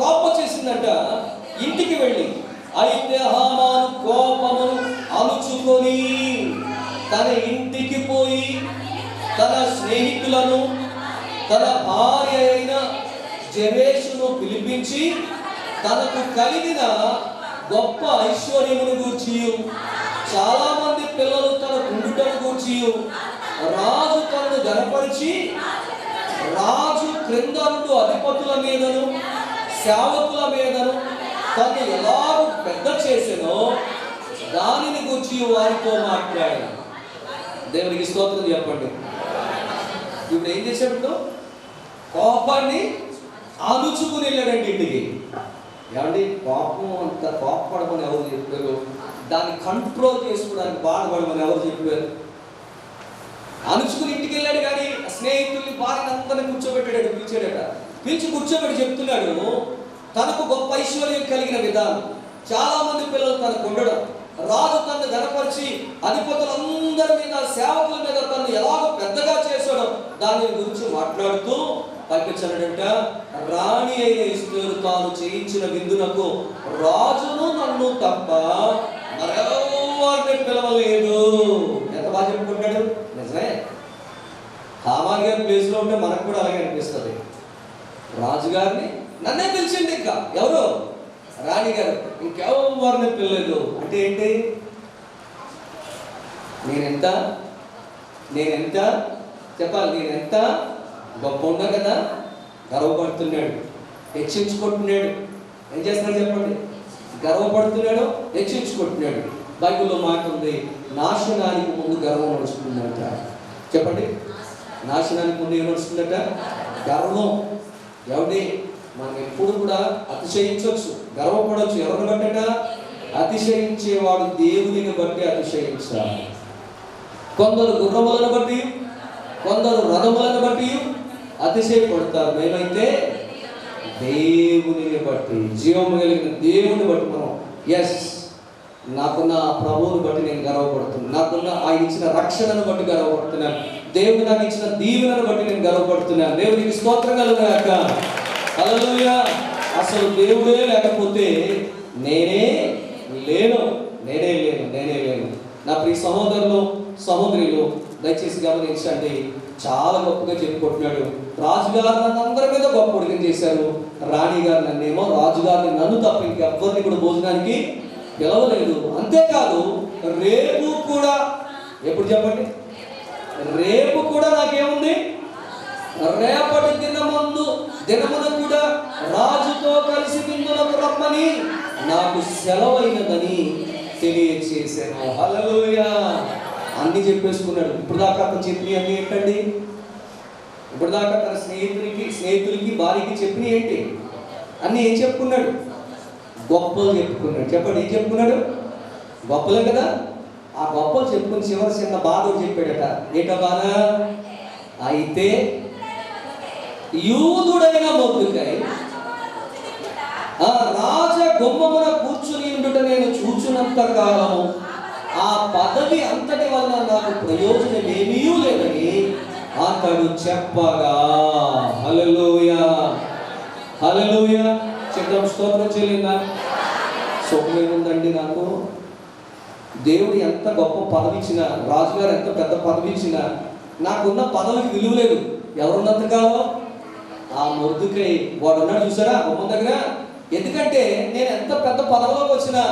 [SPEAKER 3] కోపం వచ్చేసిందంట. ఇంటికి వెళ్ళి అయితే హామాను కోపమును అణుచుకొని తన ఇంటికి పోయి తన స్నేహితులను తన భార్య అయిన జెరెషును పిలిపించి తనకు కలిగిన గొప్ప ఐశ్వర్యమును గూర్చి, చాలా మంది పిల్లలు తన కుండుటను గూర్చి, రాజు తనను గనపరిచి రాజు క్రింద నుండి అధిపతుల మీదను సేవకుల మీదను తను ఎలాగూ పెద్ద చేసెనో దానిని గురించి వారితో మాట్లాడాడు. దేవునికి స్తోత్రం చెప్పండి. ఇప్పుడు ఏం చేశాడు? కోపాన్ని అణుచుకుని వెళ్ళాడండి ఇంటికి. ఏమండి, కోపం అంత కోపపడమని ఎవరు చెప్పారు? దాన్ని కంట్రోల్ చేసుకోవడానికి బాధపడమని ఎవరు చెప్పారు? అణుచుకుని ఇంటికి వెళ్ళాడు. కానీ స్నేహితుల్ని భార్యను అందరిని కూర్చోబెట్టాడు, పిలిచాడట. పిలిచి కూర్చోబెట్టి చెప్తున్నాడు తనకు గొప్ప ఐశ్వర్యం కలిగిన విధానం, చాలా మంది పిల్లలు తనకు ఉండడం, రాజు తనను గనపరిచి అధిపతులందరి మీద సేవకుల మీద తను ఎలాగో పెద్దగా చేశాడో దాని గురించి మాట్లాడుతూ పంపించాడంట. రాణి అయిన ఎస్తేరు తాను చేయించిన విందునకు రాజును నన్ను తప్ప మరెవరిని పిలవలేదు. ఎంత బాగా చెప్పుకుంటాడు. నిజమే, హామాన్ గారి ప్లేస్లో ఉంటే మనకు కూడా అలాగే అనిపిస్తుంది. రాజుగారిని నన్నే పిలిచింది, ఇంకా ఎవరు? రాణి గారు. ఇంకెవరిని పిలలేదు అంటే ఏంటి? నేనెంత చెప్పాలి, నేనెంత గొప్ప ఉన్నా కదా. గర్వపడుతున్నాడు, హెచ్చించుకుంటున్నాడు. ఏం చేస్తున్నాడు చెప్పండి? గర్వపడుతున్నాడు, హెచ్చించుకుంటున్నాడు. బైబిల్లో మాట ఉంది, నాశనానికి ముందు గర్వం నడుస్తుందంట. చెప్పండి, నాశనానికి ముందు ఏం నడుస్తుందట? గర్వం. ఎవరి? మనం ఎప్పుడు కూడా అతిశయించవచ్చు, గర్వపడవచ్చు. ఎవరిని బట్టట? అతిశయించేవాడు దేవుడిని బట్టి అతిశయించాలి. కొందరు గుర్రములను బట్టి, కొందరు రథములను బట్టి అతిశయపడతారు. మేమైతే దేవుని బట్టి, జీవము కలిగిన దేవుని బట్టి మనం నాకున్న ప్రభువుని బట్టి నేను గర్వపడుతున్నాను, నాకున్న ఆయన ఇచ్చిన రక్షణను బట్టి గర్వపడుతున్నాను, దేవుడు నాకు ఇచ్చిన దీవెనను బట్టి నేను గర్వపడుతున్నాను. దేవునికి స్తోత్రం కలుగుగాక. హల్లెలూయా. అసలు దేవుడే లేకపోతే నేనే లేను. నా ప్రియ సహోదరులు సహోదరులు దయచేసి గమనించండి. చాలా గొప్పగా చెప్పుకుంటున్నాడు. రాజుగారు నన్ను అందరి మీద గొప్ప ఉడికం చేశారు. రాణి గారు నన్నేమో, రాజుగారిని నన్ను తప్ప ఇంకెవ్వరిని కూడా భోజనానికి పిలవలేదు. అంతేకాదు రేపు కూడా, ఎప్పుడు చెప్పండి, రేపు కూడా నాకేముంది? రేపటి దినమున కూడా రాజుతో కలిసి విందులకు రమ్మని నాకు సెలవైనదని తెలియచేశాను. హల్లెలూయా. అన్ని చెప్పేసుకున్నాడు. ఇప్పుడు దాకా అతను చెప్పిన అన్ని ఏంటండి? ఇప్పుడు దాకా తన స్నేహితులకి భార్యకి చెప్పిన ఏంటి? అన్ని ఏం చెప్పుకున్నాడు? గొప్పలు చెప్పుకున్నాడు. చెప్పండి, ఏం చెప్పుకున్నాడు? గొప్పలే కదా. ఆ గొప్పలు చెప్పుకుని చివరి చిన్న బాధ చెప్పాడట. ఏంటో బాధ? అయితే యూదుడైన మొర్దెకై రాజ గుమ్మమున కూర్చుని ఉండుట నేను చూచునంత కాలము ఆ పదవి అంతటి వల్ల నాకు ప్రయోజనం ఏమీ లేదని అతడు చెప్పగా. హల్లెలూయా, హల్లెలూయా. చెప్తాం, స్తోత్రం చేయలేదా? సొమ్మేముందండి నాకు? దేవుడు ఎంత గొప్ప పదవి ఇచ్చినా, రాజుగారు ఎంత పెద్ద పదవి ఇచ్చినా నాకున్న పదవికి విలువ లేదు. ఎవరున్నంత కాలం? ఆ మొర్దెకై వాడు ఉన్నాడు చూసారా బొమ్మ దగ్గర. ఎందుకంటే నేను ఎంత పెద్ద పదవిలోకి వచ్చినా,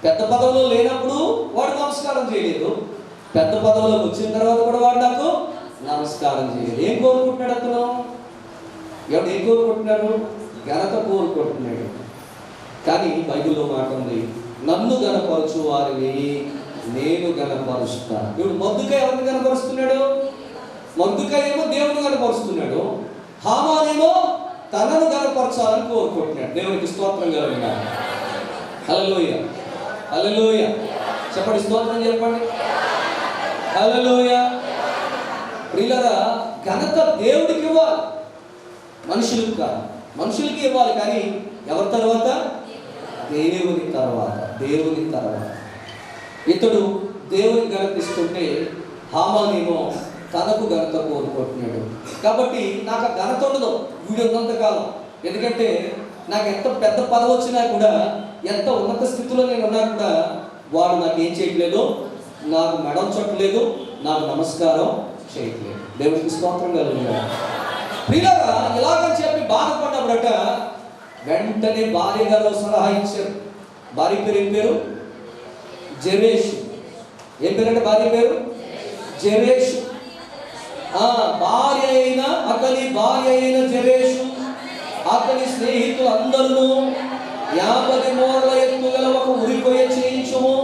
[SPEAKER 3] పెద్ద పదవిలో లేనప్పుడు వాడు నమస్కారం చేయలేదు, పెద్ద పదవిలోకి వచ్చిన తర్వాత కూడా వాడు నాకు నమస్కారం చేయలేదు. ఏం కోరుకుంటున్నాడు అతను? ఎవడు ఏం కోరుకుంటున్నాడు? ఘనత కోరుకుంటున్నాడు. కానీ బైబిల్లో మాట ఉంది, నన్ను గనపరచు వారిని నేను గనపరుస్తా. ఇప్పుడు మొర్దెకై ఎవరిని గనపరుస్తున్నాడు? మొర్దెకై ఏమో దేవుని గనపరుస్తున్నాడు, హామానేమో తనను గనపరచాలని కోరుకుంటున్నాడు. దేవునికి స్తోత్రం కలుగుగా. హల్లెలూయా, హల్లెలూయా. చెప్పండి, స్తోత్రం చెప్పండి. హల్లెలూయా. ప్రియులారా, ఘనత దేవుడికి ఇవ్వాలి, మనుషులకు కాదు. మనుషులకి ఇవ్వాలి, కానీ ఎవరి తర్వాత? దేవుని తర్వాత. ఇతడు దేవుని ఘనతిస్తుంటే హామానేమో తనకు ఘనత కోరుకుంటున్నాడు. కాబట్టి నాకు ఆ ఘనత ఉండదు వీడు ఉన్నంతకాలం. ఎందుకంటే నాకు ఎంత పెద్ద పదవి వచ్చినా కూడా, ఎంత ఉన్నత స్థితిలో నేను ఉన్నా కూడా వాడు నాకు ఏం చేయట్లేదు, నాకు మెడం చుట్టలేదు, నాకు నమస్కారం చేయట్లేదు. దేవుడికి స్తోత్రం కలుగుతుంది. ప్రియులారా, ఇలాగని చెప్పి బాధపడ్డప్పుడట వెంటనే భార్య గారు సలహా ఇచ్చారు. భార్య పేరు ఏం పేరు? జెరేషు. ఏం పేరంటే భార్య పేరు? జెరేషు. అతని భార్య అయిన జెరేషు అతని స్నేహితులు అందరూ 50 మూరల ఎత్తు గల ఒక ఉరికొయ్య చేయించుము,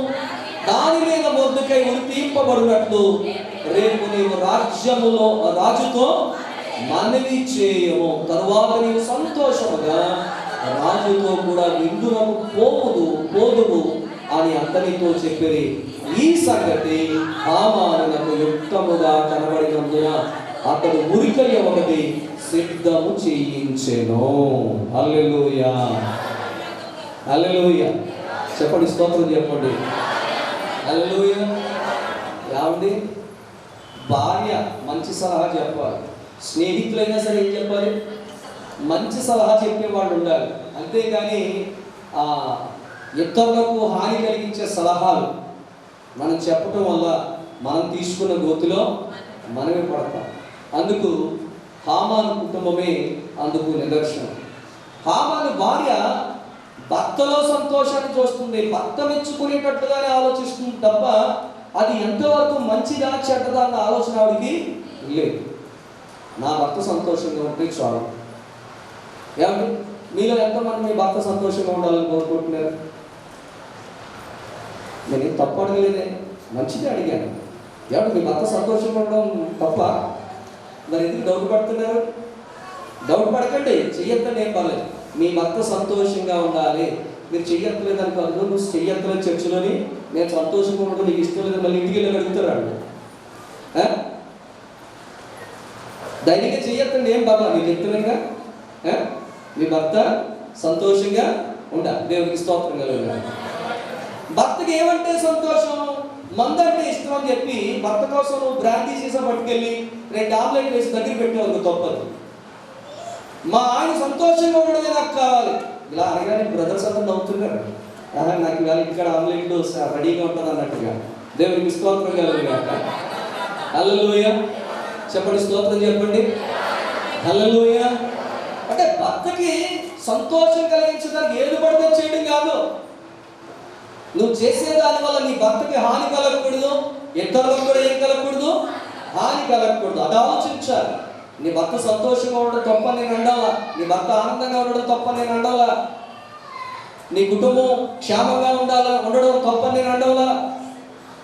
[SPEAKER 3] దాని మీద మొర్దెకై ఉరి తీయింపబడినట్లు రేపు నీవు రాజుతో మనవి చేయము, తరువాత నీవు సంతోషముగా రాజుతో కూడా విందునకు పోదువు అని అతనితో చెప్పిరి. ఈ సంగతి హామానునకు యుక్తముగా కనబడినందున అతడు ఉరికొయ్య ఒకటి సిద్ధము చేయించెను. హల్లెలూయా, హల్లెలూయా. చెప్పండి, స్తోత్రం చెప్పండి. హల్లెలూయా. ఏమండి, భార్య మంచి సలహా చెప్పాలి. స్నేహితులైనా సరే ఏం చెప్పాలి? మంచి సలహా చెప్పేవాళ్ళు ఉండాలి. అంతేగాని ఇతరులకు హాని కలిగించే సలహాలు మనం చెప్పటం వల్ల మనం తీసుకున్న గోతిలో మనమే పడతాం. అందుకు హామాను కుటుంబమే అందుకు నిదర్శనం. హామాను భార్య భర్తలో సంతోషాన్ని చూస్తుంది, భర్త మెచ్చుకునేటట్టుగానే ఆలోచిస్తుంది తప్ప అది ఎంతవరకు మంచిదా చెడ్డదా అన్న ఆలోచన ఆవిడికి లేదు. నా భర్త సంతోషంగా ఉంటే చాలు. ఏమంటే మీలో ఎంతమంది మీ భర్త సంతోషంగా ఉండాలని కోరుకుంటున్నారు? నేను తప్పు అడగలేదే, మంచిగా అడిగాను. ఏమంటే మీ భర్త సంతోషంగా ఉండడం తప్ప? మరి ఎందుకు డౌట్ పడుతున్నారు? డౌట్ పడకండి, చెయ్యొద్దని ఏం పర్లేదు. మీ భర్త సంతోషంగా ఉండాలి. మీరు చెయ్యట్లేదు అనుకో, నువ్వు చెయ్యట్లేదు చర్చిలోని, నేను సంతోషంగా ఉండడం నీకు ఇష్టం లేదు, మళ్ళీ ఇంటికి వెళ్ళి అడుగుతారు. ధైర్యంగా చెయ్యొద్దండి, ఏం పర్లేదు. మీకు చెప్తున్నాగా మీ భర్త సంతోషంగా ఉండాలి. దేవుడికి స్తోత్రం కలుగుతుంది. భర్తకి ఏమంటే సంతోషం, మందంటే ఇష్టం అని చెప్పి భర్త కోసం నువ్వు బ్రాండీ సీసా పట్టుకెళ్ళి 2 ఆమ్లెట్ వేసి దగ్గర పెట్టేవాళ్ళు తప్పదు. మా ఆయన సంతోషంగా ఉండడమే నాకు కావాలి. ఇలా అనగానే బ్రదర్స్ అంతా నవ్వుతున్నారు. నాకు ఇవాళ ఇక్కడ ఆమ్లెట్ రెడీగా ఉంటుంది అన్నట్టుగా. దేవుడికి స్తోత్రం కలుగుగాక. హల్లెలూయా. చెప్పండి, స్తోత్రం చెప్పండి. హల్లెలూయా. అంటే భర్తకి సంతోషం కలిగించడానికి ఏది పడితే చేయడం కాదు. నువ్వు చేసే దాని వల్ల నీ భర్తకి హాని కలగకూడదు, ఇతరులకు కూడా ఏం కలగకూడదు, హాని కలగకూడదు. అది ఆలోచించాలి. నీ భర్త సంతోషంగా ఉండడం తప్ప నేను అండాలా, నీ భర్త ఆనందంగా ఉండడం తప్ప నేను అండాలా, నీ కుటుంబం క్షేమంగా ఉండడం తప్ప నేను అండాలా.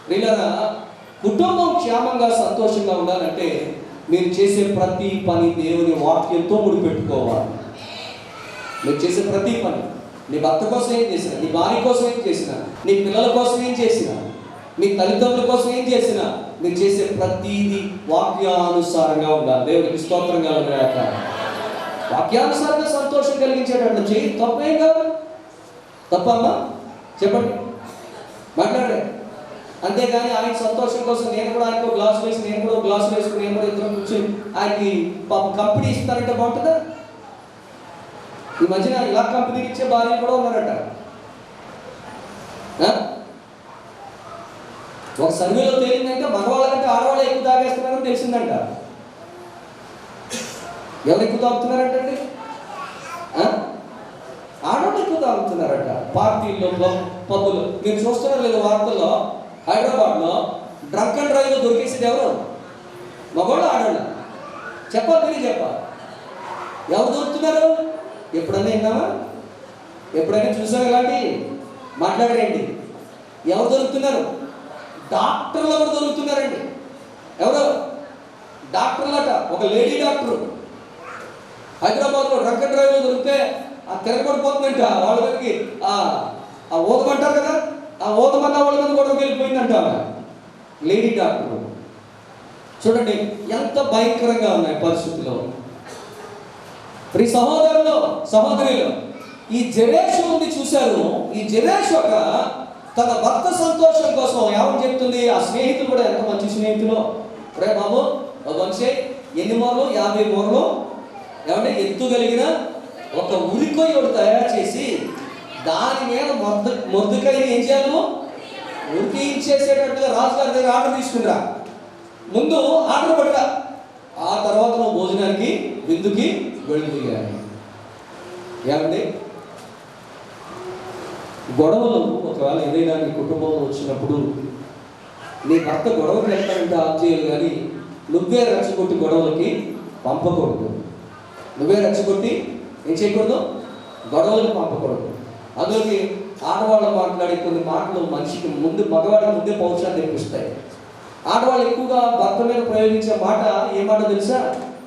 [SPEAKER 3] వీళ్ళరా, కుటుంబం క్షేమంగా సంతోషంగా ఉండాలంటే మీరు చేసే ప్రతి పని దేవుని వాక్యంతో ముడిపెట్టుకోవాలి. మీరు చేసే ప్రతి పని, నీ భర్త కోసం ఏం చేసినా, నీ భార్య కోసం ఏం చేసినా, నీ పిల్లల కోసం ఏం చేసినా, మీ తల్లిదండ్రుల కోసం ఏం చేసినా, మీరు చేసే ప్రతిదీ వాక్యానుసారంగా ఉండాలి. దేవుడికి స్తోత్రం కలుగుగాక. వాక్యానుసారంగా సంతోషం కలిగించేటట్లు చేయి, తప్పేం కాదు. తప్పమ్మా? చెప్పండి, మాట్లాడండి. అంతేగాని ఆయన సంతోషం కోసం నేను కూడా ఆయనకు గ్లాసు వేసి, నేను కూడా గ్లాసు వేసుకుని, నేను కూడా ఇద్దరు కూర్చొని ఆయనకి కంపెనీ ఇస్తారంటే బాగుంటుందా? ఈ మధ్యన ఇలా కంపెనీకి ఇచ్చే భార్యలు కూడా ఉన్నారట. ఒక సర్వేలో తేలిందంటే మగవాళ్ళ కంటే ఆడవాళ్ళు ఎక్కువ తాగేస్తున్నారని తెలిసిందంట. ఎవరు ఎక్కువ తాగుతున్నారంటండి? ఆడవాళ్ళు ఎక్కువ తాగుతున్నారట. పార్టీల్లో, పబ్బులు. మీరు చూస్తున్నారు లేదు వార్తల్లో, హైదరాబాద్లో డ్రంక్ అండ్ డ్రైవ్లో దొరికేసేది ఎవరు? మగవాళ్ళు, ఆడవాళ్ళు? చెప్పాలి, మీరు చెప్పాలి. ఎవరు దొరుకుతున్నారు? ఎప్పుడైనా విన్నామా? ఎప్పుడైనా చూసాం? ఇలాంటి మాట్లాడరేంటి? ఎవరు దొరుకుతున్నారు? డాక్టర్లు ఎవరు దొరుకుతున్నారండి? ఎవరు డాక్టర్లట? ఒక లేడీ డాక్టర్ హైదరాబాద్లో డ్రంక్ అండ్ డ్రైవ్లో దొరికితే ఆ తిరగబడిపోతుందంట. వాళ్ళ దగ్గరికి ఆ ఊదమంటారు కదా, ఆ ఊదమన్న వాళ్ళ మీద కూడా వెళ్ళిపోయిందంట లేడీ డాక్టర్. చూడండి ఎంత భయంకరంగా ఉన్నాయి పరిస్థితుల్లో. ప్రియ సహోదరులు, సహోదరులు, ఈ జెరేషు ఉంది చూశారు. ఈ జెరేషు ఒక తన భర్త సంతోషం కోసం ఏమని చెప్తుంది? ఆ స్నేహితులు కూడా ఎంత మంచి స్నేహితులు. రే బాబు వంశే, ఎన్ని మూరలు? 50 మూరలు ఏమంటే ఎత్తుగలిగిన ఒక ఉరికొయ్యడు తయారు చేసి దాని మీద మొద్దుకాయని ఏం చేయాలి? ఉరికించేసేటట్టుగా రాజుగారి దగ్గర ఆర్డర్ తీసుకునిరా, ముందు ఆర్డర్ పట్టురా, ఆ తర్వాత నువ్వు భోజనానికి విందుకి వెళ్ళిపోయాను. ఏమండి, గొడవలు ఒకవేళ ఏదైనా నీ కుటుంబంలో వచ్చినప్పుడు నీ భర్త గొడవకి వెళ్తానంటే ఆఫ్ చేయాలి, కానీ నువ్వే రెచ్చగొట్టి గొడవలకి పంపకూడదు. నువ్వే రెచ్చగొట్టి ఏం చేయకూడదు? గొడవలకు పంపకూడదు. అందులోకి ఆడవాళ్ళు మాట్లాడే కొన్ని మాటలు మనిషికి ముందు, మగవాళ్ళకి ముందే పౌరుషాన్ని తెప్పిస్తాయి. ఆడవాళ్ళు ఎక్కువగా భర్త మీద ప్రయోగించే మాట ఏ మాట తెలుసా?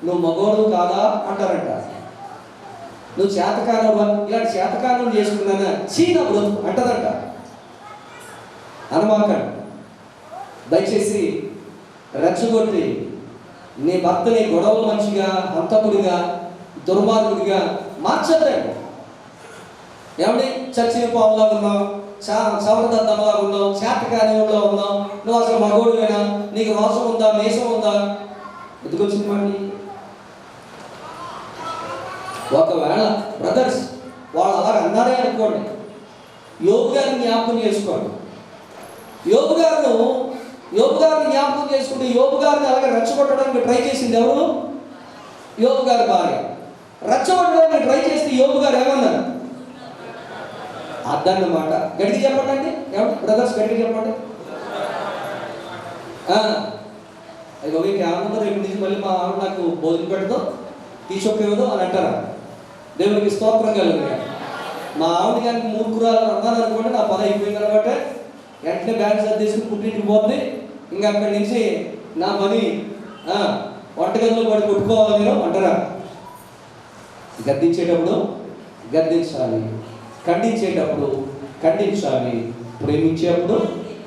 [SPEAKER 3] నువ్వు మగవాడు కాదా అంటారంట. నువ్వు చేతకాలం, ఇలాంటి చేతకాలం చేసుకున్నానా చీనప్పుడు అంటదంట. అనమాకండి, దయచేసి రెచ్చగొట్టి నీ భర్తని గొడవల మనిషిగా, హంతకుడిగా, దుర్మార్గుడిగా మార్చద్దండి. ఏమండి, చచ్చిన పావులా ఉన్నావు, సవరదద్దమలా ఉన్నావు, చేతకానిలో ఉన్నావు, నువ్వు అసలు మగోడువేనా, నీకు రోషం ఉందా, మేషం ఉందా? ఎందుకొచ్చింది మండి? ఒకవేళ బ్రదర్స్ వాళ్ళు అలా అన్నారే అనుకోండి, యోబు గారిని జ్ఞాపకం చేసుకోండి. యోబు గారిని జ్ఞాపకం చేసుకుంటే యోబు గారిని అలాగే రెచ్చగొట్టడానికి ట్రై చేసింది ఎవరు? యోబు గారి భార్య. రెచ్చగొట్టడానికి ట్రై చేస్తే యోబు గారు ఏమన్నారు? అదన్నమాట. గట్టిగా చెప్పండి అండి, ఏమంటే బ్రదర్స్ గట్టిగా చెప్పండి. అది ఒక ఏమన్నా రేపు నుంచి మళ్ళీ మా ఆవిడ నాకు భోజనం పెడతాం, తీసొక్కేదో అని అంటారా? దేవునికి స్తోత్రం కలుగుతాయి. మా ఆవిడ కానీ మూర్ఖురాలు అన్నాను అనుకోండి, నా పని అయిపోయింది అనమాట. వెంటనే బ్యాగ్ సర్దేసుకుని పుట్టింటికి పోతుంది. ఇంకా అక్కడి నుంచి నా పని వంటగదిలో పడి కొట్టుకోవాలి మీరు అంటారా? గద్దించేటప్పుడు గద్దించాలి, ఖండించేటప్పుడు ఖండించాలి, ప్రేమించేటప్పుడు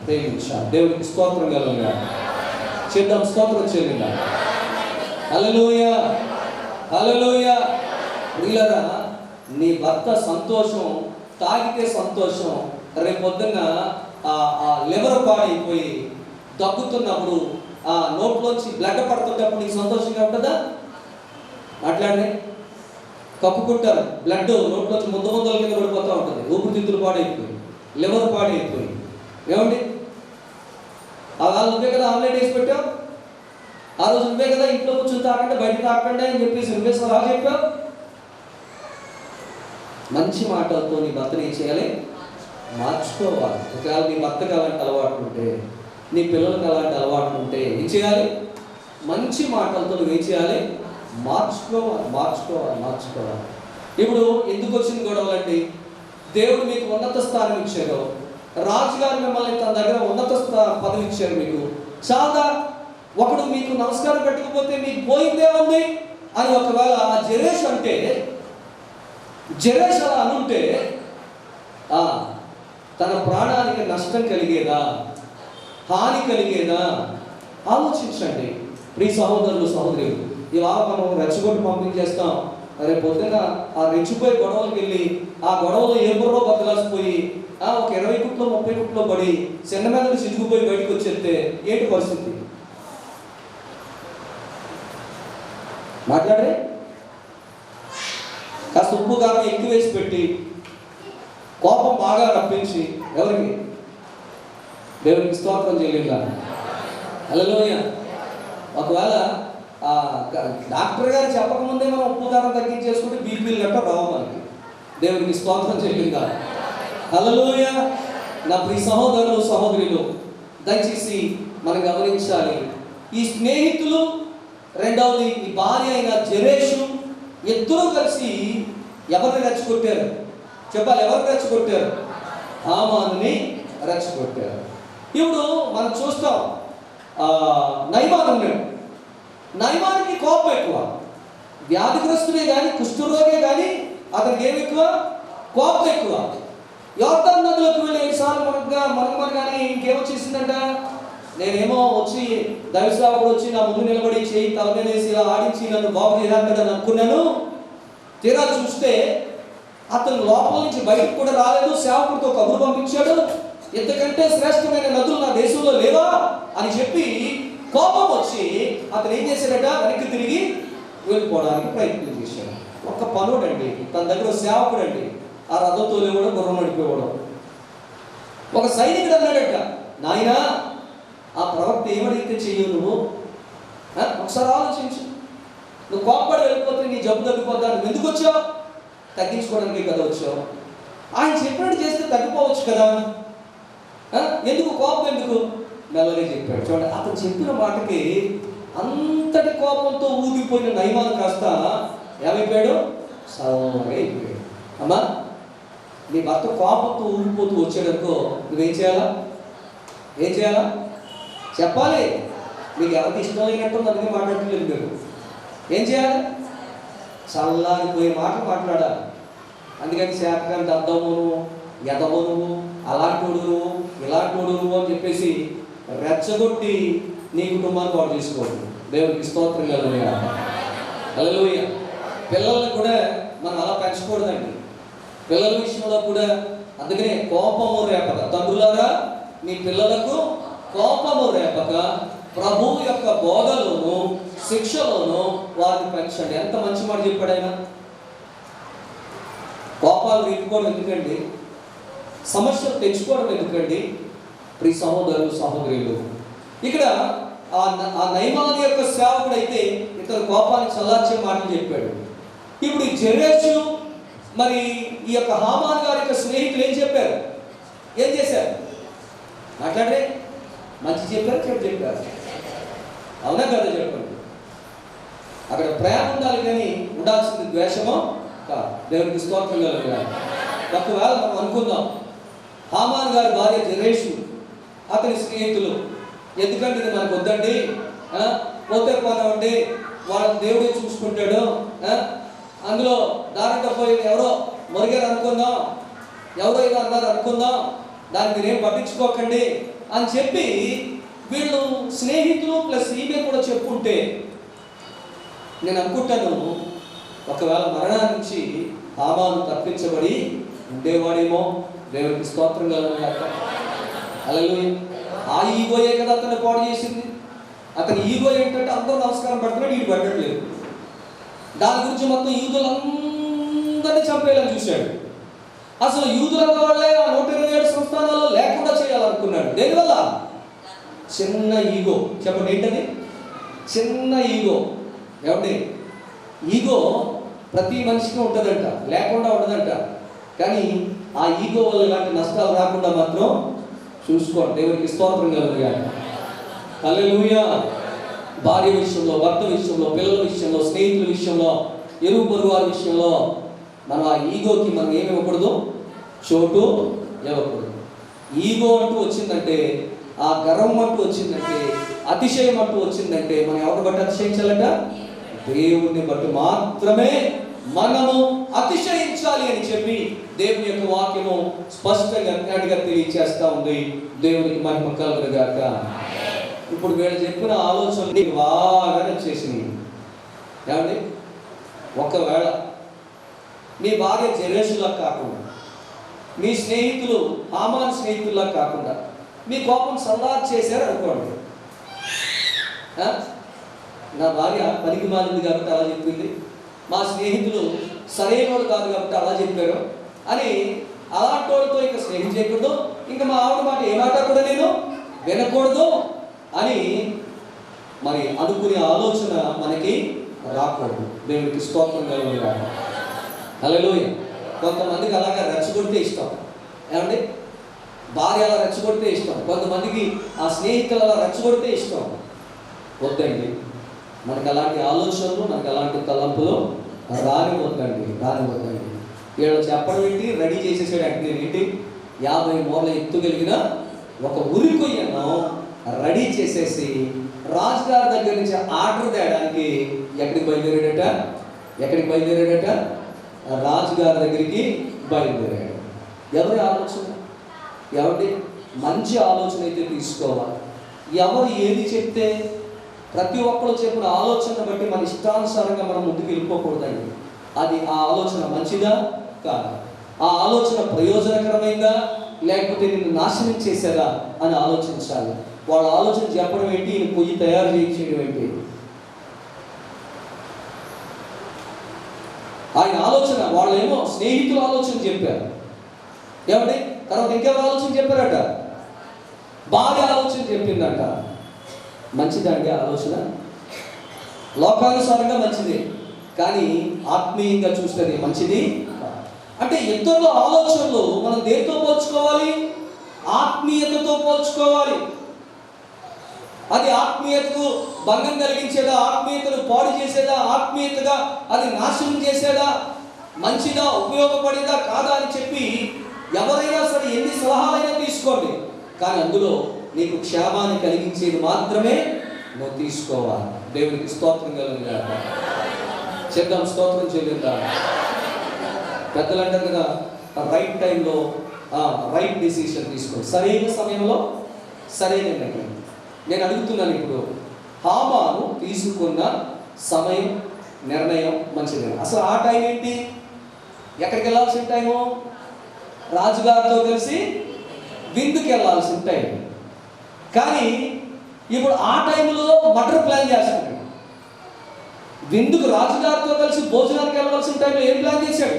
[SPEAKER 3] ప్రేమించాలి. దేవునికి స్తోత్రం కలుగుగా చేద్దాం. స్తోత్రం చెల్లిందా? హల్లెలూయా, హల్లెలూయా. ప్రియులారా, నీ భర్త సంతోషం, తాగితే సంతోషం, రేపు పొద్దున్న ఆ లివర్ పాడైపోయి దగ్గుతున్నప్పుడు, ఆ నోట్లోంచి బ్లడ్ పడుతున్నప్పుడు నీకు సంతోషంగా ఉంటుందా? మాట్లాడి కప్పుకుంటారు, బ్లడ్ నోట్లోంచి ముద్దల కింద పడిపోతూ ఉంటుంది, ఊపిరితిత్తులు పాడైపోయి, లివర్ పాడైపోయి. ఏమండి, ఆ వాళ్ళు నువ్వే కదా ఆమ్లెట్ వేసి పెట్టావు, ఆ రోజు నువ్వే కదా ఇంట్లో కూర్చొని తాకండి, బయట తాకండి అని చెప్పేసి నువ్వే సలహా చెప్పావు. మంచి మాటలతో నీ భర్తను ఏం చేయాలి? మార్చుకోవాలి. ఒకవేళ నీ భర్తకు అలాంటి అలవాటు ఉంటే, నీ పిల్లలకు అలాంటి అలవాటు ఉంటే ఏం చేయాలి? మంచి మాటలతో నువ్వేం చేయాలి? మార్చుకోవాలి. ఇప్పుడు ఎందుకు వచ్చిన గొడవలండి? దేవుడు మీకు ఉన్నత స్థానం ఇచ్చారు, రాజుగారు మిమ్మల్ని తన దగ్గర ఉన్నత పదవి ఇచ్చారు మీకు. చాలా ఒకడు మీకు నమస్కారం పెట్టకపోతే మీకు పోయిందే ఉంది అని ఒకవేళ జరేష్ అలా అనుంటే తన ప్రాణానికి నష్టం కలిగేదా, హాని కలిగేదా? ఆలోచించండి ప్రియ సహోదరులు, సహోదరులు. ఇలా మనం రెచ్చగొట్టి పంపించేస్తాం, రేపు పొద్దున ఆ రెచ్చిపోయి గొడవలకు వెళ్ళి ఆ గొడవలో ఏ బుర్రో బద్దలాసిపోయి ఒక 20 కుట్లో 30 కుట్లో పడి చిన్న మెదడు సిగ్గుపోయి బయటకు వచ్చేస్తే ఏంటి పరిస్థితి? మాట్లాడే కాస్త ఉప్పు కారం ఎక్కువ వేసి పెట్టి కోపం బాగా రప్పించి ఎవరికి? దేవునికి స్తోత్రం చెల్లిందా? హల్లెలూయా. ఒకవేళ డాక్టర్ గారు చెప్పకముందే మనం ఉప్పు కారం తగ్గించేసుకుంటే బీపీలు గట్ట రావు మనకి. దేవునికి స్తోత్రం చెల్లిందా? హల్లెలూయా. నా ప్రియ సహోదరులు, సహోదరులు, దయచేసి మనం గమనించాలి. ఈ స్నేహితులు, రెండవది ఈ భార్య అయిన జరేషు, ఇద్దరూ కలిసి ఎవరిని రెచ్చగొట్టారు? చెప్పాలి, ఎవరిని రెచ్చగొట్టారు? హామానుని రెచ్చగొట్టారు. ఇప్పుడు మనం చూస్తాం, నయమాను ఉన్నాడు. నయమానికి కోపం ఎక్కువ. వ్యాధిగ్రస్తుడే కానీ, కుష్ఠరోగే కానీ అతనికి ఏమి ఎక్కువ? కోపం ఎక్కువ. యోర్దాను నదిలోకి వెళ్ళి 7 సార్లు మనకు కానీ ఇంకేమొచ్చేసిందంట? నేనేమో వచ్చి దైవసేవకుడు వచ్చి నా ముందు నిలబడి చేయి తల మీద వేసి ఇలా ఆడించి నన్ను బాగు చేయాలని అనుకున్నాను. తీరా చూస్తే అతను లోపల నుంచి బయటకు కూడా రాలేదు. సేవకుడితో కబురు పంపించాడు. ఇంతకంటే శ్రేష్టమైన నదులు నా దేశంలో లేవా అని చెప్పి కోపం వచ్చి అతను ఏం చేశాడట, వెనక్కి తిరిగి వెళ్ళిపోవడానికి ప్రయత్నం చేశాడు. ఒక్క పనుడండి, తన దగ్గర సేవకుడు అండి, ఆ రథంతో కూడా గుర్రం నడిపేవాడు. ఒక సైనికుడు అన్నాడట, నాయనా ఆ ప్రవక్త ఏమడిగితే చెయ్యవు నువ్వు, ఒకసారి ఆలోచించు. నువ్వు కోపడి వెళ్ళిపోతే నీ జబ్బు తగ్గిపోతా, నువ్వు ఎందుకు వచ్చావు? తగ్గించుకోవడానికి కదా వచ్చావు. ఆయన చెప్పినట్టు చేస్తే తగ్గిపోవచ్చు కదా, ఎందుకు కోపం ఎందుకు? మెల్లగా చెప్పాడు. చూడండి, అతను చెప్పిన మాటకి అంతటి కోపంతో ఊగిపోయిన నయమాను కాస్త ఏమైపోయాడు, సౌమ్యంగా అయిపోయాడు. అమ్మా, నీ భర్త కోపంతో ఊగిపోతూ వచ్చాడనుకో, నువ్వేం చేయాలా? ఏం చేయాలా చెప్పాలి. మీకు ఎవరికి ఇష్టం లేనట్టు అందుకే మాట్లాడలేదు. మీరు ఏం చేయాలి? చల్లారిపోయే మాట మాట్లాడాలి. అందుకని శాఖకాంత అద్దమును ఎదవను అలాంటోడు నువ్వు ఇలాంటోడు నువ్వు అని చెప్పేసి రెచ్చగొట్టి నీ కుటుంబాన్ని పాటు చేసుకోవద్దు. దేవుడికి స్తోత్రం కలుగుయా, హల్లెలూయా. పిల్లల్ని కూడా మనం అలా పెంచకూడదండి. పిల్లల విషయంలో కూడా అందుకనే కోపము రేపక, తండ్రులారా మీ పిల్లలకు కోపము రేపక ప్రభువు యొక్క బోధలోను శిక్షలోను వారిని పెంచండి. ఎంత మంచి మాట చెప్పాడు ఆయన. కోపాలు రేపుకోవడం ఎందుకండి? సమస్యలు తెచ్చుకోవడం ఎందుకండి? ప్రియ సహోదరులు సహోదరులు, ఇక్కడ ఆ నయమాని యొక్క సేవకుడైతే ఇతర కోపాన్ని చల్లార్చే మాటలు చెప్పాడు. ఇప్పుడు ఈ జెరెషు మరి ఈ యొక్క హామాన్ గారి యొక్క స్నేహితులు ఏం చెప్పారు? ఏం చేశారు? మాట్లాడే మంచి చెప్పారు, చెడు చెప్పారు. అవునా కదా చెప్పండి. అక్కడ ప్రేమ ఉండాలి కానీ ఉండాల్సింది ద్వేషమో కాదు. దేవునికి స్తోత్రం కలుగుతారు. ఒకవేళ మనం అనుకుందాం, హామాన్ గారి భార్య జెరెషు అతని స్నేహితులు, ఎందుకంటే ఇది మనకు వద్దండి, పోతే పోనామండి, వాళ్ళని దేవుడే చూసుకుంటాడు, అందులో దారిలో పోయి ఎవరో మొరిగారు అనుకుందాం, ఎవరో ఏదో అన్నారు అనుకుందాం, దాన్ని మీరేం పట్టించుకోకండి అని చెప్పి వీళ్ళు స్నేహితులు ప్లస్ ఈమె కూడా చెప్పుకుంటే నేను అనుకుంటాను ఒకవేళ మరణాన్ని నుంచి హామాను తప్పించబడి ఉండేవాడేమో. దేవుడికి స్తోత్రం కలుగుగాక, హల్లెలూయా. ఆ ఈగోయే కదా అతన్ని పాడు చేసింది. అతని ఈగో ఏంటంటే అందరూ నమస్కారం పెడుతున్నాడు, వీడు పెట్టట్లేదు. దాని గురించి మొత్తం యూదులందరినీ చంపేయాలని చూశాడు. అసలు యూదులన్న వాళ్ళే ఆ 127 సంస్థానాల్లో లేకుండా చేయాలనుకున్నాడు. దేనివల్ల? చిన్న ఈగో. చెప్పండి ఏంటది? చిన్న ఈగో. ఏమండి, ఈగో ప్రతి మనిషికి ఉంటుందంట, లేకుండా ఉండదంట. కానీ ఆ ఈగో వల్ల ఇలాంటి నష్టాలు రాకుండా మాత్రం చూసుకోండి. దేవునికి స్తోత్రం కలుగుగాక, హల్లెలూయా. భార్య విషయంలో, భర్త విషయంలో, పిల్లల విషయంలో, స్నేహితుల విషయంలో, ఎరువు పొరుగు వారి విషయంలో మనం ఆ ఈగోకి మనం ఏమి ఇవ్వకూడదు, చోటు ఇవ్వకూడదు. ఈగో అంటూ వచ్చిందంటే, ఆ గర్వం అంటూ వచ్చిందంటే, అతిశయం అంటూ వచ్చిందంటే మనం ఎవరిని బట్టి అతిశయించాలంట? దేవుణ్ణి బట్టి మాత్రమే మనము అతిశయించాలి అని చెప్పి దేవుని యొక్క వాక్యము స్పష్టంగా తెలియచేస్తా ఉంది. దేవునికి మహిమ కలుగుగాక. ఇప్పుడు వీళ్ళు చెప్పిన ఆలోచనలు బాగా వచ్చేసినాయి. ఏమండి, ఒకవేళ మీ భార్య జెరెషులా కాకుండా, మీ స్నేహితులు హామాన్ స్నేహితుల్లా కాకుండా మీ కోపం సల్లార్ చేశారు అనుకోండి. నా భార్య పనికి మాలింది కాబట్టి అలా చెప్పింది, మా స్నేహితులు సరైన వాడు కాదు కాబట్టి అలా చెప్పారు అని అలాంటి వాడితో ఇంకా స్నేహం చేయకూడదు, ఇంకా మా ఆవిడ మాట ఏ మాట కూడా నేను వినకూడదు అని మరి అనుకునే ఆలోచన మనకి రాకూడదు. దేవునికి స్తోత్రం కలుగుగాక, హల్లెలూయా. కొంతమందికి అలాగా రెచ్చగొడితే ఇష్టం. ఏమండి, భార్య అలా రెచ్చగొడితే ఇష్టం, కొంతమందికి ఆ స్నేహితులు అలా రెచ్చగొడితే ఇష్టం. వద్దండి, మనకు అలాంటి ఆలోచనలు, మనకు అలాంటి తలంపులు రానివద్దండి. వీళ్ళు చెప్పడం ఏంటి, రెడీ చేసేసాడు. అంటే ఏంటి, 50 మూరల ఎత్తు కలిగిన ఒక ఉరి కొయ్యను రెడీ చేసేసి రాజుగారి దగ్గర నుంచి ఆర్డర్ తేయడానికి ఎక్కడికి బయలుదేరాడట? రాజుగారి దగ్గరికి బయలుదేరాడు. ఎవరి ఆలోచన? ఎవరి మంచి ఆలోచన అయితే తీసుకోవాలి. ఎవరు ఏది చెప్తే ప్రతి ఒక్కరు చెప్పిన ఆలోచన బట్టి మన ఇష్టానుసారంగా మనం ముందుకు వెళ్ళిపోకూడదండి. అది ఆ ఆలోచన మంచిదా కాదా, ఆ ఆలోచన ప్రయోజనకరమైందా లేకపోతే నిన్ను నాశనం చేశారా అని ఆలోచించాలి. వాళ్ళ ఆలోచన చెప్పడం ఏంటి, ఈయన పొయ్యి తయారు చేయడం ఏంటి? ఆయన ఆలోచన, వాళ్ళేమో స్నేహితుల ఆలోచన చెప్పారు. ఏమండి? తర్వాత ఇంకెవరు ఆలోచన చెప్పారట? భార్య ఆలోచన చెప్పిందట. మంచిదండి ఆలోచన? లోకానుసారంగా మంచిది, కానీ ఆత్మీయంగా చూస్తే మంచిది. అంటే ఇద్దరు ఆలోచనలు మనం దేంతో పోల్చుకోవాలి? ఆత్మీయతతో పోల్చుకోవాలి. అది ఆత్మీయతకు భంగం కలిగించేదా, ఆత్మీయతను పాడు చేసేదా, ఆత్మీయతగా అది నాశనం చేసేదా, మంచిదా, ఉపయోగపడేదా కాదా అని చెప్పి ఎవరైనా సరే ఎన్ని సలహాలైనా తీసుకోండి, కానీ అందులో నీకు క్షేమాన్ని కలిగించేది మాత్రమే నువ్వు తీసుకోవాలి. దేవునికి స్తోత్రం కలుగుగాక. చేద్దాం, స్తోత్రం చెల్లిద్దాం. పెద్దలు అంటారు కదా, రైట్ టైంలో రైట్ డిసిషన్ తీసుకోండి, సరైన సమయంలో సరైన నిర్ణయం. నేను అడుగుతున్నాను, ఇప్పుడు హామాను తీసుకున్న సమయం, నిర్ణయం మంచిది. అసలు ఆ టైం ఏంటి? ఎక్కడికి వెళ్ళాల్సిన టైము? రాజుగారితో కలిసి విందుకి వెళ్ళాల్సిన టైం. కానీ ఇప్పుడు ఆ టైంలో మర్డర్ ప్లాన్ చేస్తున్నాడు. విందుకు రాజుగారితో కలిసి భోజనానికి వెళ్ళవలసిన టైంలో ఏం ప్లాన్ చేశాడు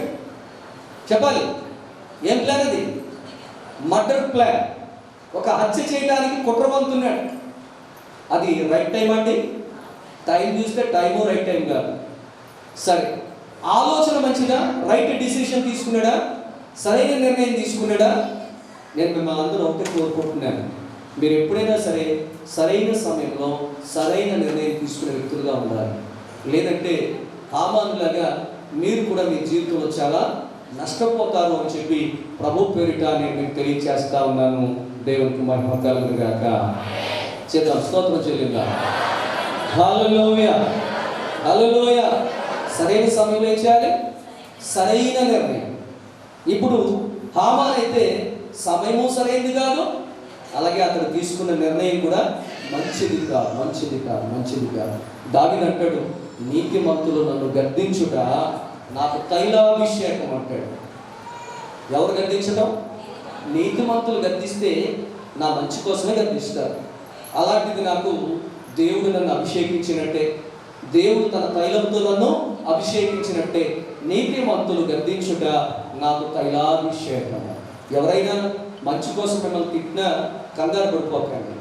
[SPEAKER 3] చెప్పాలి? ఏం ప్లాన్ అది? Murder plan. ఒక హత్య చేయడానికి కుట్రవంతున్నాడు. అది రైట్ టైం అండి? టైం చూస్తే టైము రైట్ టైం కాదు. సరే, ఆలోచన మంచిదా? రైట్ డిసిషన్ తీసుకున్నాడా? సరైన నిర్ణయం తీసుకున్నాడా? నేను మిమ్మల్ని అందరూ ఒకటి కోరుకుంటున్నాను, మీరు ఎప్పుడైనా సరే సరైన సమయంలో సరైన నిర్ణయం తీసుకునే వ్యక్తులుగా ఉండాలి. లేదంటే హామానులాగా మీరు కూడా మీ జీవితంలో చాలా నష్టపోతారు అని చెప్పి ప్రభు పేరిట నేను మీకు తెలియచేస్తా ఉన్నాను. దేవునికి మహిమ కలుగుగాక. చేద్దాం, స్తోత్రం చెల్లిద్దాం. హల్లెలూయా, హల్లెలూయా. సరైన సమయంలో ఏం చేయాలి? సరైన నిర్ణయం. ఇప్పుడు హామాన్ అయితే సమయము సరైనది కాదు, అలాగే అతడు తీసుకున్న నిర్ణయం కూడా మంచిది కాదు, మంచిది కాదు, మంచిది కాదు. దావీదు అంటాడు, నీతిమంతులు నన్ను గద్దించుట నాకు తైలాభిషేకం అంటాడు. ఎవరు గద్దించడం? నీతిమంతులు గద్దిస్తే నా మంచి కోసమే గద్దిస్తారు. అలాంటిది నాకు దేవుడు నన్ను అభిషేకించినట్టే, దేవుడు తన తైలంతో నన్ను అభిషేకించినట్టే నీతిమంతులు గద్దించుట నాకు తైలాభిషేకం. ఎవరైనా మంచి కోసం మిమ్మల్ని తిట్టినా కంగారు పడిపోకండి.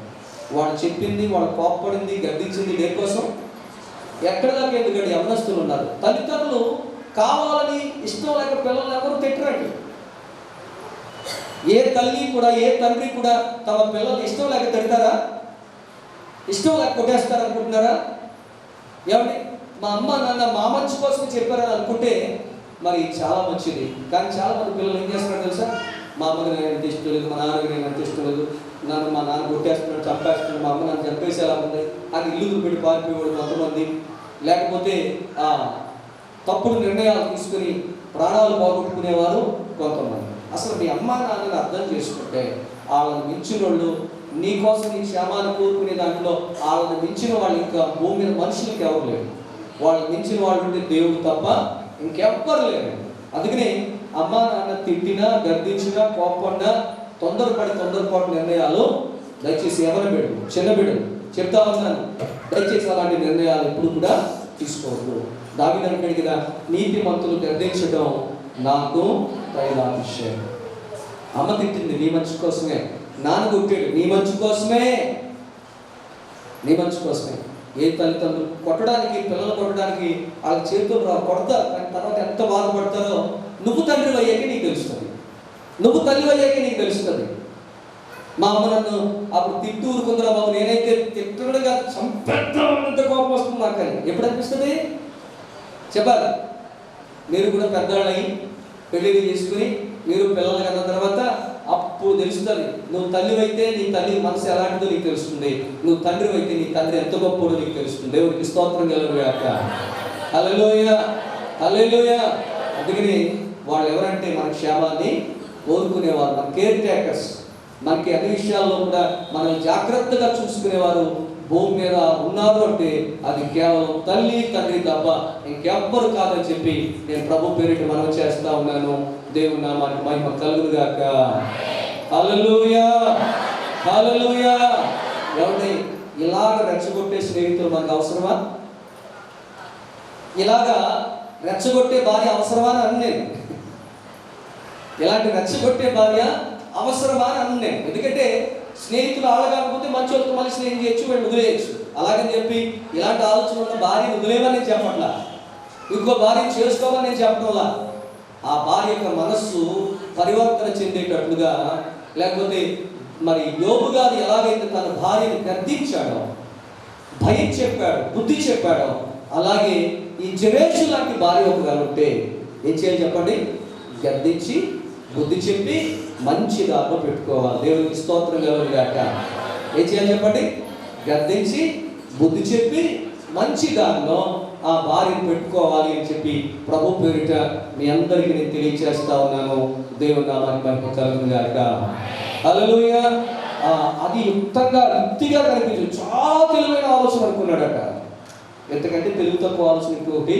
[SPEAKER 3] వాడు చెప్పింది, వాడు కోప్పడింది, గద్దించింది దేనికోసం? ఎక్కడ దాకా ఎందుకండి? యవనస్తులు ఉన్నారు, తల్లిదండ్రులు కావాలని ఇష్టం లేక పిల్లలు ఎవరు తిట్టరండి. ఏ తల్లి కూడా, ఏ తండ్రి కూడా తమ పిల్లలు ఇష్టం లేక తిడతారా? ఇష్టం లేక కొట్టేస్తారు అనుకుంటున్నారా? ఏమండి, మా అమ్మ నాన్న మా మంచి కోసం చెప్పారని అనుకుంటే మరి చాలా మంచిది. కానీ చాలా మంది పిల్లలు ఏం చేస్తున్నారు తెలుసా? మా అమ్మకి నేను ఎంత ఇష్టం లేదు, మా నాన్నకి నేను ఎంత ఇష్టం లేదు, నన్ను మా నాన్న కొట్టేస్తున్నాడు, చంపేస్తున్నాడు, మా అమ్మ నన్ను చంపేసేలా ఉంది అని ఇల్లు పెట్టి పారిపోయేవాడు కొంతమంది. లేకపోతే తప్పుడు నిర్ణయాలు తీసుకుని ప్రాణాలు పోగొట్టుకునేవారు కొంతమంది. అసలు మీ అమ్మ నాన్నని అర్థం చేసుకుంటే వాళ్ళని మించిన వాళ్ళు, నీ కోసం నీ క్షేమాన్ని కోరుకునే దాంట్లో వాళ్ళని మించిన వాళ్ళు ఇంకా భూమి మీద మనుషులకి ఎవరు లేరు. వాళ్ళని మించిన వాళ్ళు ఉంటే దేవుడు తప్ప ఇంకెవ్వరు లేరు. అందుకని అమ్మ నాన్న తిట్టినా, గర్దించినా, కోపడినా తొందరపాటు నిర్ణయాలు దయచేసి ఎవరి బిడ్డలు, చిన్న బిడ్డలు చెప్తా ఉన్నాను, దయచేసి అలాంటి నిర్ణయాలు ఎప్పుడు కూడా తీసుకోవద్దు. దావీదు అంటాడు కదా, నీతిమంతులు గర్దించడం నాకు తైలాభిషేకం. అమ్మ తిట్టింది నీ మంచి కోసమే, నాన్న కొట్టాడు నీ మంచి కోసమే, నీ మంచి కోసమే. ఏ తల్లిదండ్రులు కొట్టడానికి, పిల్లలు కొట్టడానికి వాళ్ళ చేతులు కొడతారు, కానీ తర్వాత ఎంత బాధపడతారో నువ్వు తండ్రి అయ్యాకే నీకు తెలుస్తుంది, నువ్వు తల్లి అయ్యాకే నీకు తెలుస్తుంది. మా అమ్మ నన్ను అప్పుడు తిట్టు ఊరుకుందిరా బాబు, నేనైతే తిట్టడుగా చంపేద్దామంత కోపం వస్తుంది నాకు. అని ఎప్పుడు అనిపిస్తుంది చెప్పాలి? మీరు కూడా పెద్దవాళ్ళయి పెళ్ళిళ్ళు చేసుకుని మీరు పిల్లలు కన్న తర్వాత అప్పుడు తెలుస్తుంది. నువ్వు తల్లివైతే నీ తల్లి మనసు ఎలాంటిదో నీకు తెలుస్తుంది, నువ్వు తండ్రి అయితే నీ తండ్రి ఎంత గొప్పడో నీకు తెలుస్తుంది. దేవుడికి స్తోత్రం కలుగుగాక. హల్లెలూయా, హల్లెలూయా. అందుకని వాళ్ళు ఎవరంటే మన క్షేమాన్ని కోరుకునేవారు, మన కేర్ టేకర్స్, మనకి అన్ని విషయాల్లో కూడా మనం జాగ్రత్తగా చూసుకునేవారు భూమి మీద ఉన్నారు అంటే అది కేవలం తల్లి తండ్రి తప్ప ఇంకెవ్వరు కాదని చెప్పి నేను ప్రభు పేరిట మనం చేస్తా ఉన్నాను. దేవుని నామానికి మహిమ కలుగుగాక. హల్లెలూయా, హల్లెలూయా. ఏమండి, ఇలాగ రెచ్చగొట్టే స్నేహితులు మనకు అవసరమా? ఇలాగా రెచ్చగొట్టే భార్య అవసరమా అని అన్నాను. ఇలాంటి రెచ్చగొట్టే భార్య అవసరమా అని అన్నాను. ఎందుకంటే స్నేహితులు ఆడకపోతే మంచి వాళ్ళతో మళ్ళీ స్నేహం చేయొచ్చు, వీళ్ళు వదిలేయచ్చు. అలాగని చెప్పి ఇలాంటి ఆలోచన ఉన్న భార్యను వదిలేమని నేను చెప్పట్లా, ఇంకో భార్యను చేసుకోమని నేను చెప్పడంలా. ఆ భార్య యొక్క మనస్సు పరివర్తన చెందేటట్లుగా, లేకపోతే మరి యోబు గారు ఎలాగైతే తన భార్యను గద్దించాడో, భయం చెప్పాడు, బుద్ధి చెప్పాడో, అలాగే ఈ జరేషు లాంటి భార్య ఒకవేళ ఉంటే ఏం చేయాలి చెప్పండి? గద్దించి బుద్ధి చెప్పి మంచి దారిలో పెట్టుకోవాలి. దేవునికి స్తోత్రం కలుగుగాక. ఏం చేయాలి చెప్పండి? గద్దించి బుద్ధి చెప్పి మంచి దారిలో ఆ భార్యను పెట్టుకోవాలి అని చెప్పి ప్రభు పేరిట మీ అందరికీ నేను తెలియజేస్తా ఉన్నాను. దేవుని నామానికి మహిమ కలుగుగాక. హల్లెలూయా. అది యుక్తిగా కనిపించదు. చాలా తెలివైన ఆలోచన అనుకున్నాడట. ఎంతకంటే తెలుగు తక్కువ ఆలోచన ఇంకొకటి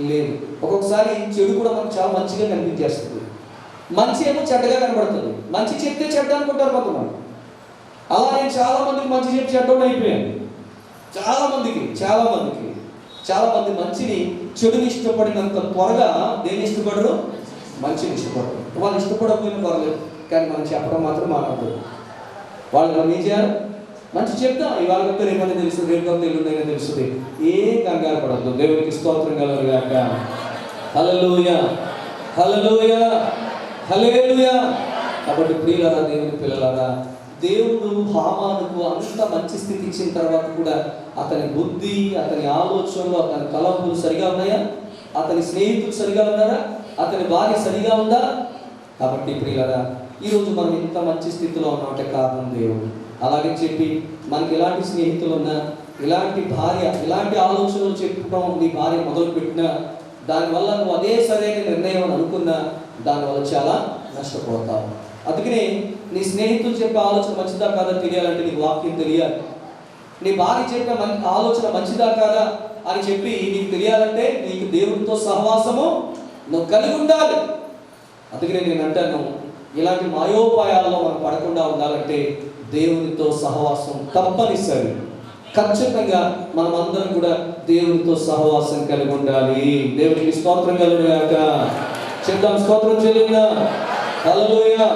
[SPEAKER 3] లేదు. ఒక్కొక్కసారి చెడు కూడా మనకు చాలా మంచిగా కనిపించేస్తుంది. మంచి ఏమో చెడ్డగా కనబడుతుంది. మంచి చెప్తే చెడ్డ అనుకుంటారు కొంతమంది. అలా నేను చాలా మందికి మంచి చెప్పి చెడ్డోడు అయిపోయాను. చాలా మంది మంచిని చెడుని ఇష్టపడినంత త్వరగా దేన్ని ఇష్టపడరు? మంచిని ఇష్టపడరు. వాళ్ళు ఇష్టపడకపోయినా పర్లేదు, కానీ మనం చెప్పడం మాత్రం మాట్లాడదు. వాళ్ళు మనం ఏం చేయాలి? మంచి చెప్తాం. ఇవాళ చెప్తే రేపని తెలుస్తుంది, రేపు చెప్తే ఎల్లుండైనా తెలుస్తుంది. ఏం కంగారు పడద్దు. దేవునికి స్తోత్రం కలుగుగాక. హల్లెలూయా, హల్లెలూయా, హల్లెలూయా. కాబట్టి ప్రియులారా, దేవుని పిల్లలారా, దేవుడు హామానుకు అంత మంచి స్థితి ఇచ్చిన తర్వాత కూడా అతని బుద్ధి, అతని ఆలోచనలు, అతని తలంపులు సరిగా ఉన్నాయా? అతని స్నేహితులు సరిగా ఉన్నారా? అతని భార్య సరిగా ఉందా? కాబట్టి ప్రియులారా, ఈరోజు మనం ఇంత మంచి స్థితిలో ఉన్నామంటే కారణం దేవుడు. అలాగే చెప్పి మనకి ఎలాంటి స్నేహితులు ఉన్నా, ఇలాంటి భార్య, ఇలాంటి ఆలోచనలు చెప్పడం నీ భార్య మొదలు పెట్టినా, దానివల్ల నువ్వు అదే సరైన నిర్ణయం అని అనుకున్నా, దానివల్ల చాలా నష్టపోతావు. అందుకనే నీ స్నేహితులు చెప్పే ఆలోచన మంచిదా కాదా తెలియాలంటే నీకు వాక్యం తెలియాలి. నీ భార్య చెప్పే ఆలోచన మంచిదా కాదా అని చెప్పి నీకు తెలియాలంటే నీకు దేవుడితో సహవాసము నువ్వు కలిగి ఉండాలి. అందుకనే నేను అంటాను, ఇలాంటి మాయోపాయాలలో మనం పడకుండా ఉండాలంటే దేవునితో సహవాసం తప్పనిసరి. ఖచ్చితంగా మనం అందరం కూడా దేవునితో సహవాసం కలిగి ఉండాలి. దేవునికి స్తోత్రం కలుగుగాక. చెప్దాం, స్తోత్రం చెల్లిందా? హల్లెలూయా,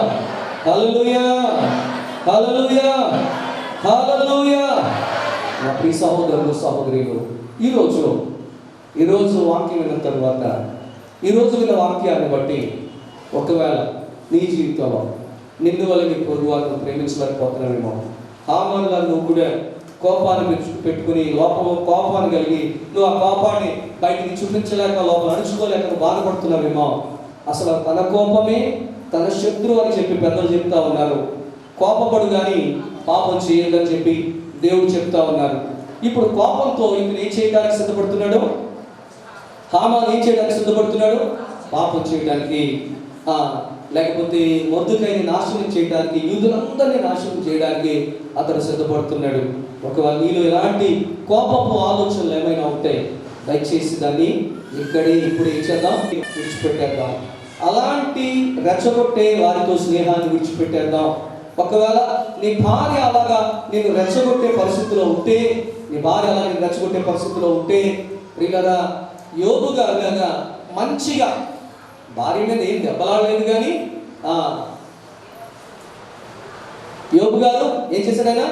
[SPEAKER 3] హల్లెలూయా, హల్లెలూయా, హల్లెలూయా. నా ప్రియ సహోదరులు సహోదరులు, ఈరోజు వాక్యం విన్న తర్వాత, ఈరోజు విన్న వాక్యాన్ని బట్టి ఒకవేళ నీ జీవితంలో నిన్ను వల్ల నీ పొరుగువారిని ప్రేమించలేకపోతున్నావేమో. హామానులా నువ్వు కూడా కోపాన్ని పెట్టుకుని కోపాన్ని కలిగి నువ్వు ఆ కోపాన్ని బయటికి చూపించలేక, లోపల అణుచుకోలేక నువ్వు బాధపడుతున్నావేమో. అసలు తన కోపమే తన శత్రువు అని చెప్పి పెద్దలు చెప్తా ఉన్నారు. కోపపడు కానీ పాపం చేయదని చెప్పి దేవుడు చెప్తా ఉన్నారు. ఇప్పుడు కోపంతో ఇప్పుడు ఏం చేయడానికి సిద్ధపడుతున్నాడు? హామాను ఏం చేయడానికి సిద్ధపడుతున్నాడు? పాపం చేయడానికి, లేకపోతే మొర్దెకైని నాశనం చేయడానికి, యూదులందరినీ నాశనం చేయడానికి అతను సిద్ధపడుతున్నాడు. ఒకవేళ నీలో ఎలాంటి కోపపు ఆలోచనలు ఏమైనా ఉంటాయి, దయచేసి దాన్ని ఇక్కడే ఇప్పుడు ఏం చేద్దాం? విడిచిపెట్టేద్దాం. అలాంటి రెచ్చగొట్టే వారితో స్నేహాన్ని విడిచిపెట్టేద్దాం. ఒకవేళ నీ భార్య అలాగా నేను రెచ్చగొట్టే పరిస్థితిలో ఉంటే, ప్రియులారా, యోబు గారుగా మంచిగా భార్య మీద ఏం దెబ్బలాడలేదు, కానీ యోబు గారు ఏం చేశాడైనా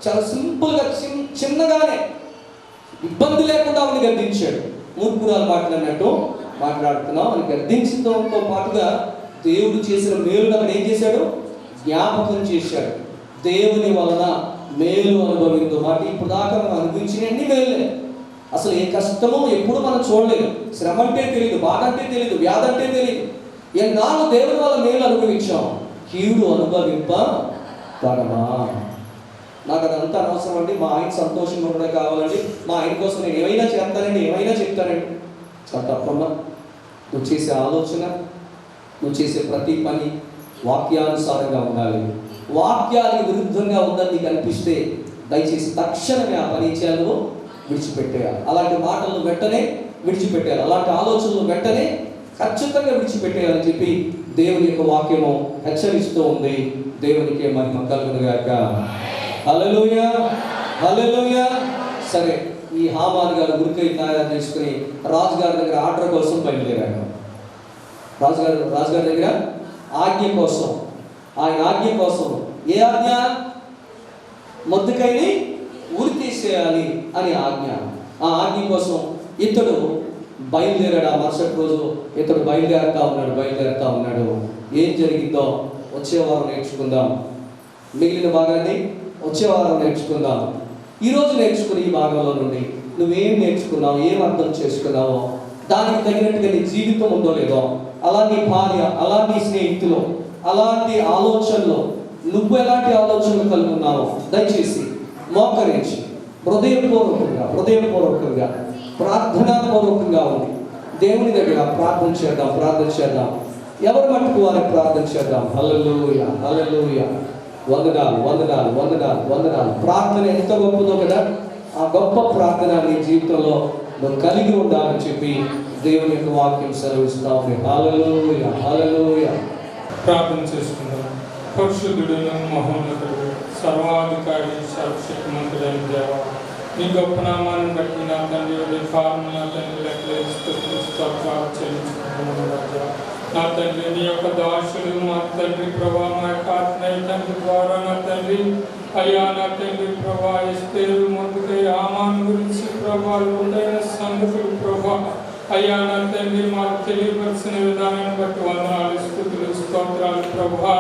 [SPEAKER 3] చాలా సింపుల్గా చిన్నగానే ఇబ్బంది లేకుండా ఆమెను గద్దించాడు. మూర్ఖురాలు మాట్లాడినట్టు మాట్లాడుతున్నాం అని గద్దించడంతో పాటుగా దేవుడు చేసిన మేలును అక్కడ ఏం చేశాడు? జ్ఞాపకం చేశాడు. దేవుని వలన మేలు అనుభవించు మాట ఇప్పుడు దాకా మనం అనుభవించిన అన్ని మేలులే. అసలు ఏ కష్టమో ఎప్పుడు మనం చూడలేదు. శ్రమ అంటే తెలియదు, బాధ అంటే తెలియదు, వ్యాధి అంటే తెలియదు. ఎన్నాళ్ళు దేవుని వల్ల మేలు అనుభవించాం, కీడు అనుభవింప పడమా? నాకు అదంతా అనవసరం అండి, మా ఆయన సంతోషంగా ఉండడం కావాలండి, మా ఆయన కోసం నేను ఏమైనా చేస్తానండి, ఏమైనా చెప్తానండి. చాలా తప్పమ్మా. నువ్వు చేసే ఆలోచన, నువ్వు చేసే ప్రతి పని వాక్యానుసారంగా ఉండాలి. వాక్యానికి విరుద్ధంగా ఉందని నీకు అనిపిస్తే దయచేసి తక్షణమే ఆ పని చేయాలి, విడిచిపెట్టేయాలి. అలాంటి మాటలను వెంటనే విడిచిపెట్టేయాలి. అలాంటి ఆలోచనలు వెంటనే ఖచ్చితంగా విడిచిపెట్టేయాలని చెప్పి దేవుని యొక్క వాక్యము హెచ్చరిస్తూ ఉంది. దేవునికి మహిమ కలుగును గాక. హల్లెలూయా, హల్లెలూయా. సరే, ఈ హామాన్ గారు గురికై తయారు చేసుకుని రాజుగారి దగ్గర ఆర్డర్ కోసం బయలుదేరాడు. రాజుగారి దగ్గర ఆజ్ఞ కోసం, ఆయన ఆజ్ఞ కోసం, ఏ ఆజ్ఞ? మొర్దెకైని ఉరి తీసేయాలి అని ఆజ్ఞ. ఆ ఆజ్ఞ కోసం ఇతడు బయలుదేరాడు. ఆ మరుసటి రోజు ఇతడు బయలుదేరుతా ఉన్నాడు. ఏం జరిగిందో వచ్చే వారం నేర్చుకుందాం. మిగిలిన భాగాన్ని వచ్చే వారం నేర్చుకుందాం. ఈరోజు నేర్చుకుని ఈ భాగంలో నుండి నువ్వేం నేర్చుకున్నావు, ఏం అర్థం చేసుకున్నావో, దానికి తగినట్టుగా నీ జీవితం ఉందో లేదో, అలా నీ భార్య, అలా నీ స్నేహితులు, అలాంటి ఆలోచనలు, నువ్వు ఎలాంటి ఆలోచనలు కలిగి ఉన్నావో దయచేసి మోకరించి హృదయపూర్వకంగా ప్రార్థనాపూర్వకంగా ఉంది దేవుని దగ్గర ప్రార్థన చేద్దాం. ఎవరి మట్టుకు వారికి ప్రార్థన చేద్దాం. హల్లెలూయా, హల్లెలూయా. వందనాలు. ప్రార్థన ఎంత గొప్పదో కదా. ఆ గొప్ప ప్రార్థన నీ జీవితంలో నువ్వు కలిగి ఉండాలని చెప్పి దేవుని యొక్క వాక్యం సెలవిస్తా ఉంది. హల్లెలూయా, హల్లెలూయా.
[SPEAKER 4] ప్రార్థన చేసుకుందాం. పరిశుద్ధుడును మహోన్నతుడు, సర్వాధికారి, సర్వశక్తిమంతుడైన దేవ, నీ గొప్ప నామాన్ని బట్టి నా తండ్రి కారణం నా తండ్రి స్తోత్రాలు చెల్లించుకుంటున్నాను రాజా. నా తండ్రి నీ యొక్క దాసులు మా తండ్రి ప్రభా, మా యొక్క ఆత్మీయ తండ్రి ద్వారా నా తండ్రి అయ్యా, నా తండ్రి ప్రభా, ఎస్తేరు మొర్దెకై హామాను గురించి ప్రభా లోతైన సంగతులు ప్రభా అయ్యా నా తండ్రి మాకు తెలియపరిచిన విధానాన్ని బట్టి వందనాలు, స్తుతులు, స్తోత్రాలు ప్రభా.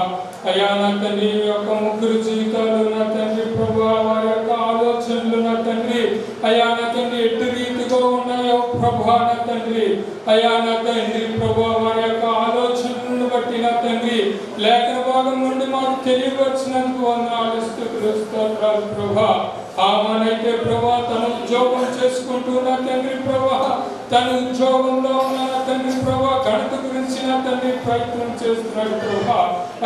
[SPEAKER 4] అయ్యా నా తండ్రి ఈ యొక్క ముగ్గురు జీవితాలు నా తండ్రి ప్రభా, వారి యొక్క ఆలోచనలు నా తండ్రి అయ్యా నా తండ్రి ఎట్టి రీతిగా ఉన్నాయో ప్రభా నా తండ్రి అయ్యా నా తండ్రి ప్రభా, వారి యొక్క ఆలోచనలను బట్టి నా తండ్రి లేఖన భాగం నుండి మాకు తెలియపరిచినందుకు వందనాలు, స్తుతులు, స్తోత్రాలు ప్రభా. ఆమెనైతే ప్రభా తన ఉద్యోగం చేసుకుంటూ నా తండ్రి ప్రభా, తన ఉద్యోగంలో ఉన్న నా తండ్రి ప్రభా గణిత గురించి నా తండ్రి ప్రయత్నం చేస్తున్నాడు ప్రభా.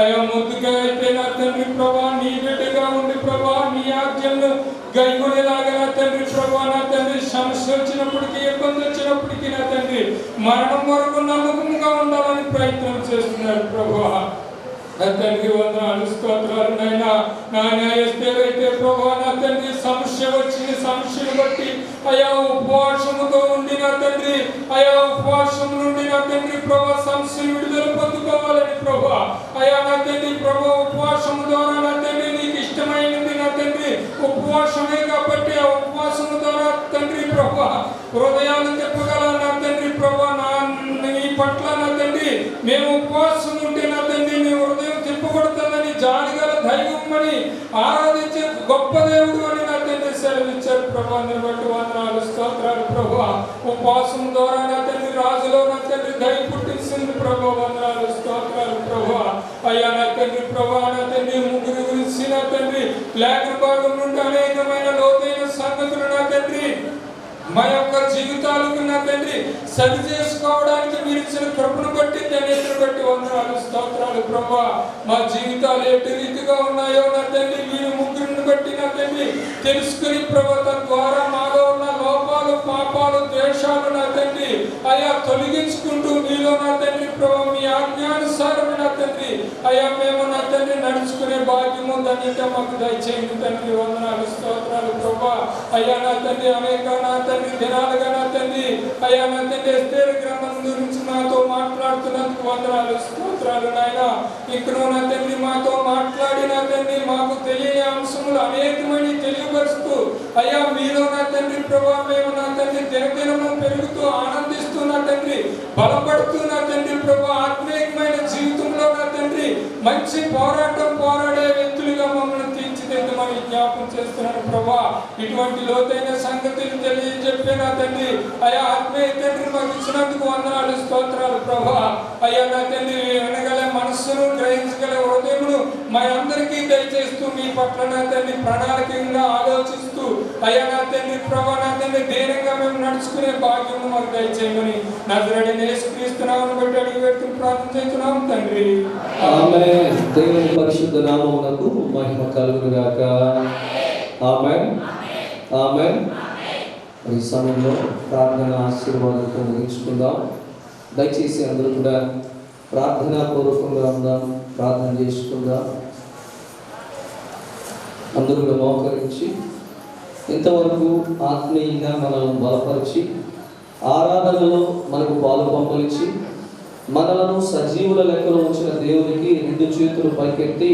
[SPEAKER 4] అయ్యా మొర్దెకై అయితే నా తండ్రి ప్రభా నీ బిడ్డగా ఉండి ప్రభా నీ ఆజ్ఞలను గైకొనేలాగా నా తండ్రి ప్రభా నా తండ్రి సమస్య వచ్చినప్పటికీ, ఇబ్బంది వచ్చినప్పటికీ నా తండ్రి మరణం వరకు నమ్మకంగా ఉండాలని ప్రయత్నం చేస్తున్నాడు ప్రభా. నా తండ్రి వందనాలు, స్తోత్రాలు నైనా. నాయన ఎస్తేరైతే ప్రభా నా తండ్రి సమస్య వచ్చింది, సమస్యను బట్టి అయా ఉపవాసముతో ఉండి నా తండ్రి అయా ఉపవాసం నుండి నా తండ్రి ప్రభా సమస్యను విడుదల పొందుకోవాలని ప్రభా అయా నా తండ్రి ప్రభా ఉపవాసము ద్వారా నా తండ్రి నీకు ఇష్టమైనది నా తండ్రి ఉపవాసమే కాబట్టి ఆ ఉపవాసము ద్వారా తండ్రి ప్రభా హృదయాలు చెప్పగల నా తండ్రి ప్రభా నీ పట్ల నా తండ్రి మేము ఉపవాసం ఉంటే నా తండ్రి నీ హృదయం తిప్పబడుతుందని జాలిగల దైవం అని ఆరాధించే గొప్ప దేవుడు అని నా తండ్రి సెలవిచ్చారు ప్రభా. బట్టి వందనాలు, స్తోత్రాలు ప్రభా. ఉపవాసం ద్వారా నా తండ్రి రాజులో నా తండ్రి దయ పుట్టించింది ప్రభా. వందనాలు, స్తోత్రాలు ప్రభా. అయ్యా నా తండ్రి ప్రభా నా తండ్రి ముగ్గురు గురించి నా తండ్రి లేఖన భాగం నుండి అనేకమైన లోతైన సంగతులు నా తండ్రి మా యొక్క జీవితాలకు నా తండ్రి సరి చేసుకోవడానికి మీరు ఇచ్చిన కృపను బట్టి ధన్యతను బట్టి వందనాలు, స్తోత్రాలు ప్రభా. మా జీవితాలు ఎట్టి రీతిగా ఉన్నాయో నా తండ్రి మీరు ముగ్గురిని బట్టి నా తండ్రి తెలుసుకుని ప్రభా తద్వారా మాలో ఉన్న లోపాలు, పాపాలు, ద్వేషాలు నా తండ్రి అయా తొలగించుకుంటూ మీలో నా తండ్రి ప్రభా మీ ఆజ్ఞానుసారమే నా తండ్రి అయా మేము నా తండ్రి నడుచుకునే భాగ్యము ధన్యత మాకు దయచేయండి తండ్రి. వందనాలు, స్తోత్రాలు ప్రభా. అయ్యా నా తండ్రి అనేక నా తండ్రి దినాలుగా నా తండ్రి అయ్యా నా తండ్రి ఎస్తేరు గ్రంథం గురించి మాతో మాట్లాడుతున్నందుకు వందనాలు, స్తోత్రాలు నాయన. ఇక్కడ నా తండ్రి మాతో మాట్లాడి నా తండ్రి మాకు తెలియని అంశములు అనేకమని తెలియపరుస్తూ అయ్యా మీలో నా తండ్రి ప్రభా మేము నా తండ్రి దినదినము పెరుగుతూ ఆనందిస్తూ నా తండ్రి బలపడుతూ నా తండ్రి ప్రభా ఆత్మీయమైన జీవితంలో నా తండ్రి మంచి పోరాటం పోరాడే వ్యక్తులుగా మమ్మల్ని తీర్చిదిద్దమని జ్ఞాపకం చేస్తున్నాను ప్రభా. ఇటువంటి లోతైన సంగతులు తెలియజెప్పే నా తండ్రి అయ్యా ఆత్మీయ తండ్రి మాకు ఇచ్చినందుకు వందనాలు, స్తోత్రాలు ప్రభా. అయ్యా నా తండ్రి వినగల మనస్సును గ్రహించగల హృదయమును మా అందరికీ దయచేస్తూ మీ పట్ల నా తండ్రి ప్రణాళికంగా ఆలోచిస్తూ అయ్యా నా తండ్రి ప్రభా నా తండ్రి ధైర్యంగా మేము నడుచుకునే భాగ్యము మాకు దయచేయమని నజరేయుడైన యేసుక్రీస్తు నామమును బట్టి అడిగి పెట్టుకుని ప్రార్థన చేస్తున్నాం తండ్రి.
[SPEAKER 3] ఆమేన్. దేవుని పరిశుద్ధ నామమునకు మహిమ కలుగును గాక. ఆమేన్, ఆమేన్. ఈ సమయంలో ప్రార్థన ఆశీర్వాదంతో ముగించుకుందాం. దయచేసి అందరూ కూడా ప్రార్థనాపూర్వకంగా ఉందాం, ప్రార్థన చేసుకుందాం. అందరూ కూడా మోకరించి ఇంతవరకు ఆత్మీయంగా మనల్ని బలపరిచి ఆరాధనలో మనకు పాలు పంపలించి మనలను సజీవుల లెక్కలో ఉంచిన దేవునికి 2 చేతులు పైకెత్తి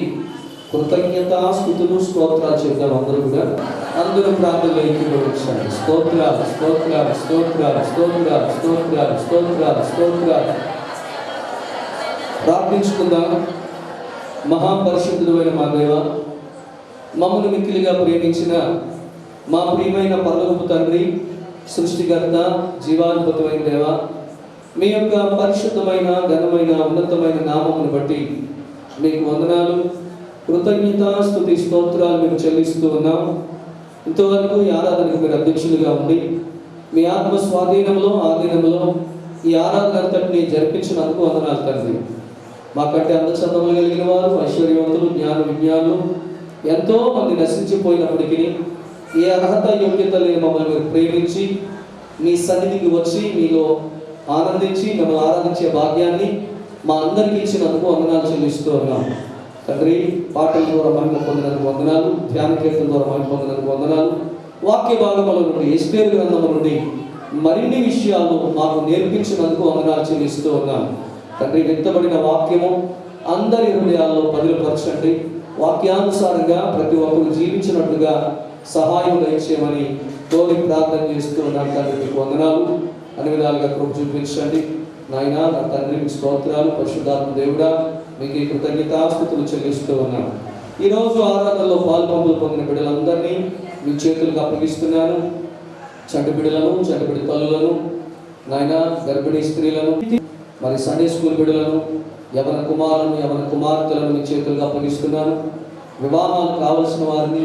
[SPEAKER 3] కృతజ్ఞతాస్తుతులు స్తోత్రాలు చెప్దాం. అందరూ ప్రార్థనలో ఏకీభవించండి. స్తోత్రాలు స్తోత్రాలు స్తోత్రాలు స్తోత్రాలు స్తోత్రాలు స్తోత్రాలు స్తోత్రాలు. ప్రార్థించుకుందాం. మహాపరిశుద్ధుడైన మా దేవ, మమ్మల్ని మిక్కిలిగా ప్రేమించిన మా ప్రియమైన పరలోకపు తండ్రి, సృష్టికర్త, జీవాధిపతమైన దేవ, మీ యొక్క పరిశుద్ధమైన ఘనమైన ఉన్నతమైన నామమును బట్టి మీకు వందనాలు, కృతజ్ఞత, స్తుతి, స్తోత్రాలు మేము చెల్లిస్తూ ఉన్నాం. ఇంతవరకు ఈ ఆరాధనకు మీరు అధ్యక్షులుగా ఉండి మీ ఆత్మ స్వాధీనంలో ఆధీనంలో ఈ ఆరాధన అంతటిని జరిపించినందుకు వందనాలు తండ్రి. మాకంటే అందచందములు కలిగిన వారు, ఐశ్వర్యవంతులు, జ్ఞాన విజ్ఞానులు ఎంతో మంది నశించిపోయినప్పటికీ ఏ అర్హత యోగ్యత లేని మమ్మల్ని మీరు ప్రేమించి మీ సన్నిధికి వచ్చి మీలో ఆనందించి మమ్మల్ని ఆరాధించే భాగ్యాన్ని మా అందరికీ ఇచ్చినందుకు వందనాలు చెల్లిస్తూ ఉన్నాం తండ్రి. పాటల ద్వారా మహిమ పొందినందుకు వందనాలు, ధ్యాన కీర్తన ద్వారా మహిమ పొందినందుకు వందనాలు. వాక్య భాగముల నుండి, ఎస్తేరు గ్రంథం నుండి మరిన్ని విషయాలు మాకు నేర్పించినందుకు వందనాలు చెల్లిస్తూ ఉన్నాం తండ్రి. వ్యక్తపడిన వాక్యము అందరి హృదయాల్లో పదిలపరచండి. వాక్యానుసారంగా ప్రతి ఒక్కరు జీవించినట్లుగా సహాయం దయచేయమని కోరి ప్రార్థన చేస్తూ ఉన్నాను తండ్రి. మీకు వందనాలు, అన్ని విధాలుగా కృప చూపించండి నాయన. నా తండ్రి మీకు స్తోత్రాలు. పరిశుద్ధాత్మ దేవుడా మీకు ఈ కృతజ్ఞతాస్తుతులు చెల్లిస్తూ ఉన్నాను. ఈరోజు ఆరాధనలో పాల్పంపులు పొందిన బిడ్డలందరినీ మీ చేతులకు అప్పగిస్తున్నాను. చంటి బిడ్డలను, చంటి బిడ్డ తల్లులను, నాయన గర్భిణీ స్త్రీలను, మరి సండే స్కూల్ బిడ్డలను, యవన కుమారులను, యవన కుమార్తెలను మీ చేతులకు అప్పగిస్తున్నాను. వివాహాలు కావలసిన వారిని,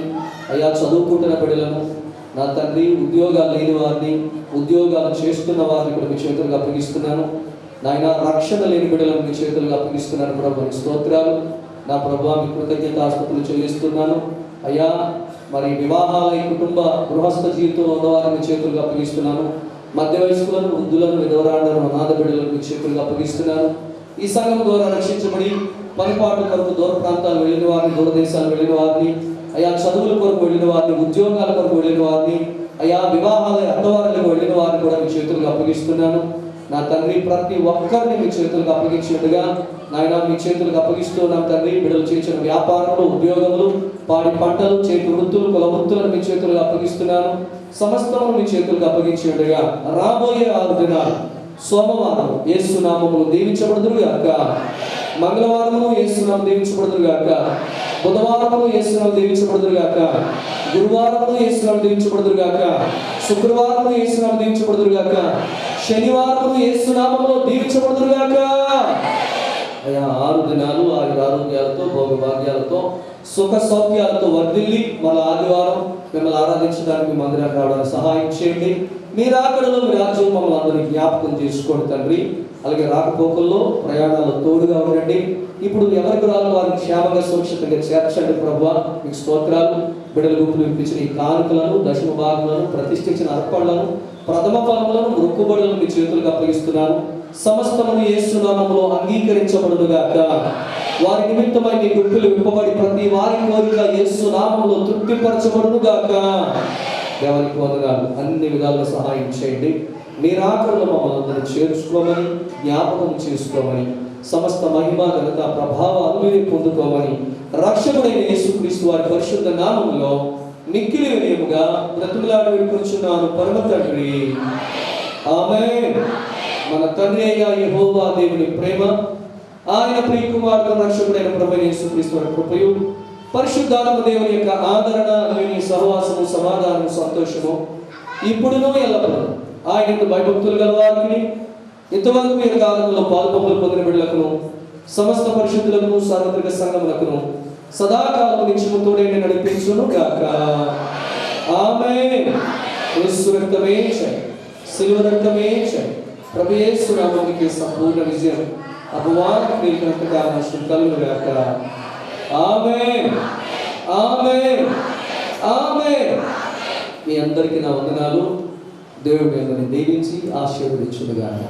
[SPEAKER 3] అయ్యా చదువుకుంటున్న బిడ్డలను, నా తండ్రి ఉద్యోగాలు లేని వారిని, ఉద్యోగాలు చేస్తున్న వారిని కూడా మీ చేతులకు అప్పగిస్తున్నాను నాయన. రక్షణ లేని బిడ్డలను మీ చేతులకు అప్పగిస్తున్నాను ప్రభు. స్తోత్రాలు నా ప్రభు. మీ కృతజ్ఞతాస్తుతులు చెల్లిస్తున్నాను అయ్యా. మరి వివాహాల కుటుంబ గృహస్థ జీవితంలో ఉన్నవారిని మీ చేతులకు అప్పగిస్తున్నాను. మధ్య వయస్కులను, వృద్ధులను, విధవరాండలను, అనాథ బిడ్డలను మీ చేతులకు అప్పగిస్తున్నాను. ఈ సంఘం ద్వారా రక్షించబడి పనిపాటు కొరకు దూర ప్రాంతాలు వెళ్ళిన వారిని, దూరదేశాలు వెళ్ళిన వారిని, అయా చదువుల కొరకు వెళ్ళిన వారిని, ఉద్యోగాల కొరకు వెళ్ళిన వారిని, అయా వివాహాల అత్తవారులకు వెళ్ళిన వారిని కూడా మీ చేతులకు అప్పగిస్తున్నాను నా తండ్రి. ప్రతి ఒక్కరిని మీ చేతులకు అప్పగించినట్టుగా నాయన మీ చేతులకు అప్పగిస్తున్నాం తండ్రి. బిడ్డలు చేసిన వ్యాపారములు, ఉద్యోగములు, పాడి పంటలు, చేతి వృత్తులు, కుల వృత్తులను మీ చేతులకు అప్పగిస్తున్నాను. సమస్తము మీ చేతులకు అప్పగించినట్టుగా రాబోయే 6 దినాలు సోమవారం యేసు నామములు దీవించబడుదురు గాక, మంగళవారము యేసు నామములు దీవించబడుదురు గాక, బుధవారము యేసు నామములు దీవించబడుదురు గాక, గురువారము యేసు నామములు దీవించబడుదురు గాక, శుక్రవారము యేసు నామములు దీవించబడుదురు గాక, శనివారము యేసు నామములో దీవించబడుదురు గాక. అయ్యా 6 దినాలు ఆయుర ఆరోగ్యాలతో, భోగభాగ్యాలతో, సుఖ సౌఖ్యాలతో వర్ధిల్లి మళ్ళీ ఆదివారం మిమ్మల్ని ఆరాధించడానికి మందిరానికి రావడానికి సహాయం చేయండి. మీ రాకడలో మీ రాజ్యం మమ్మల్ని అందరినీ జ్ఞాపకం చేసుకోండి తండ్రి. అలాగే రాకపోకల్లో ప్రయాణాలు తోడుగా ఉండండి. ఇప్పుడు ఎవరికి రాదు వారిని క్షేమంగా సురక్షితంగా చేర్చండి ప్రభువా. మీకు స్తోత్రాలు. బిడ్డల గుంపులు ఇప్పించిన ఈ కానుకలను, దశమ భాగములను, ప్రతిష్ఠించిన అర్పణలను, ప్రథమ ఫలములను, మొక్కుబడులను మీ చేతులకు అప్పగిస్తున్నాను. సమస్తమును యేసు నామములో అంగీకరించబడునుగాక. వారి నిమిత్తమై మీ గుంపులు విప్పబడి ప్రతి వారి కోరిక యేసు నామములో తృప్తిపరచబడునుగాక. దేవానికి వందనాలు. అన్ని విధాలుగా సహాయం చేయండి. మీ రాకడలో మమ్మల్ని అందరినీ చేర్చుకోమని, జ్ఞాపకం చేసుకోమని, సమస్త మహిమ, ఘనత, ప్రభావాలు మీరే పొందుకోమని రక్షకుడైన యేసుక్రీస్తు వారి పరిశుద్ధ నామములో మిక్కిలి వినయముగా బ్రతుకులాడి వేడుకొనుచున్నాను పరమ తండ్రి. ఆమేన్. మన తండ్రి అయిన యెహోవా దేవుని ప్రేమ, ఆయన ప్రియకుమారుడు రక్షకుడైన ప్రభువైన యేసుక్రీస్తు వారి కృపయు, పరిశుద్ధాత్మ దేవుని యొక్క ఆదరణ, దేవుని సహవాసము, సమాధానము, సంతోషము ఇప్పుడునూ ఎల్లప్పుడూ ఆయన భయభక్తులు గల వారికి, ఇంతవరకు ఈ కాలంలో పాల్పొంపులు పొందిన బిడ్డలకును, సమస్త పరిశుద్ధులకు, సార్వత్రిక సంఘములకును సదాకాలం నిత్యము తోడేండి నడిపించును గాక. ఆమేన్. యేసు రక్తమే జయం, సిలువ రక్తమే జయం. ప్రభు యేసు నామమునకే సంపూర్ణ విజయం, అపవాద క్రియలకు నష్టం కలుగును గాక. ఆమేన్. ఆమేన్. ఆమేన్. మీ అందరికీ నా వందనాలు. దేవుడి అందరిని దీవించి ఆశీర్వదించును గాక.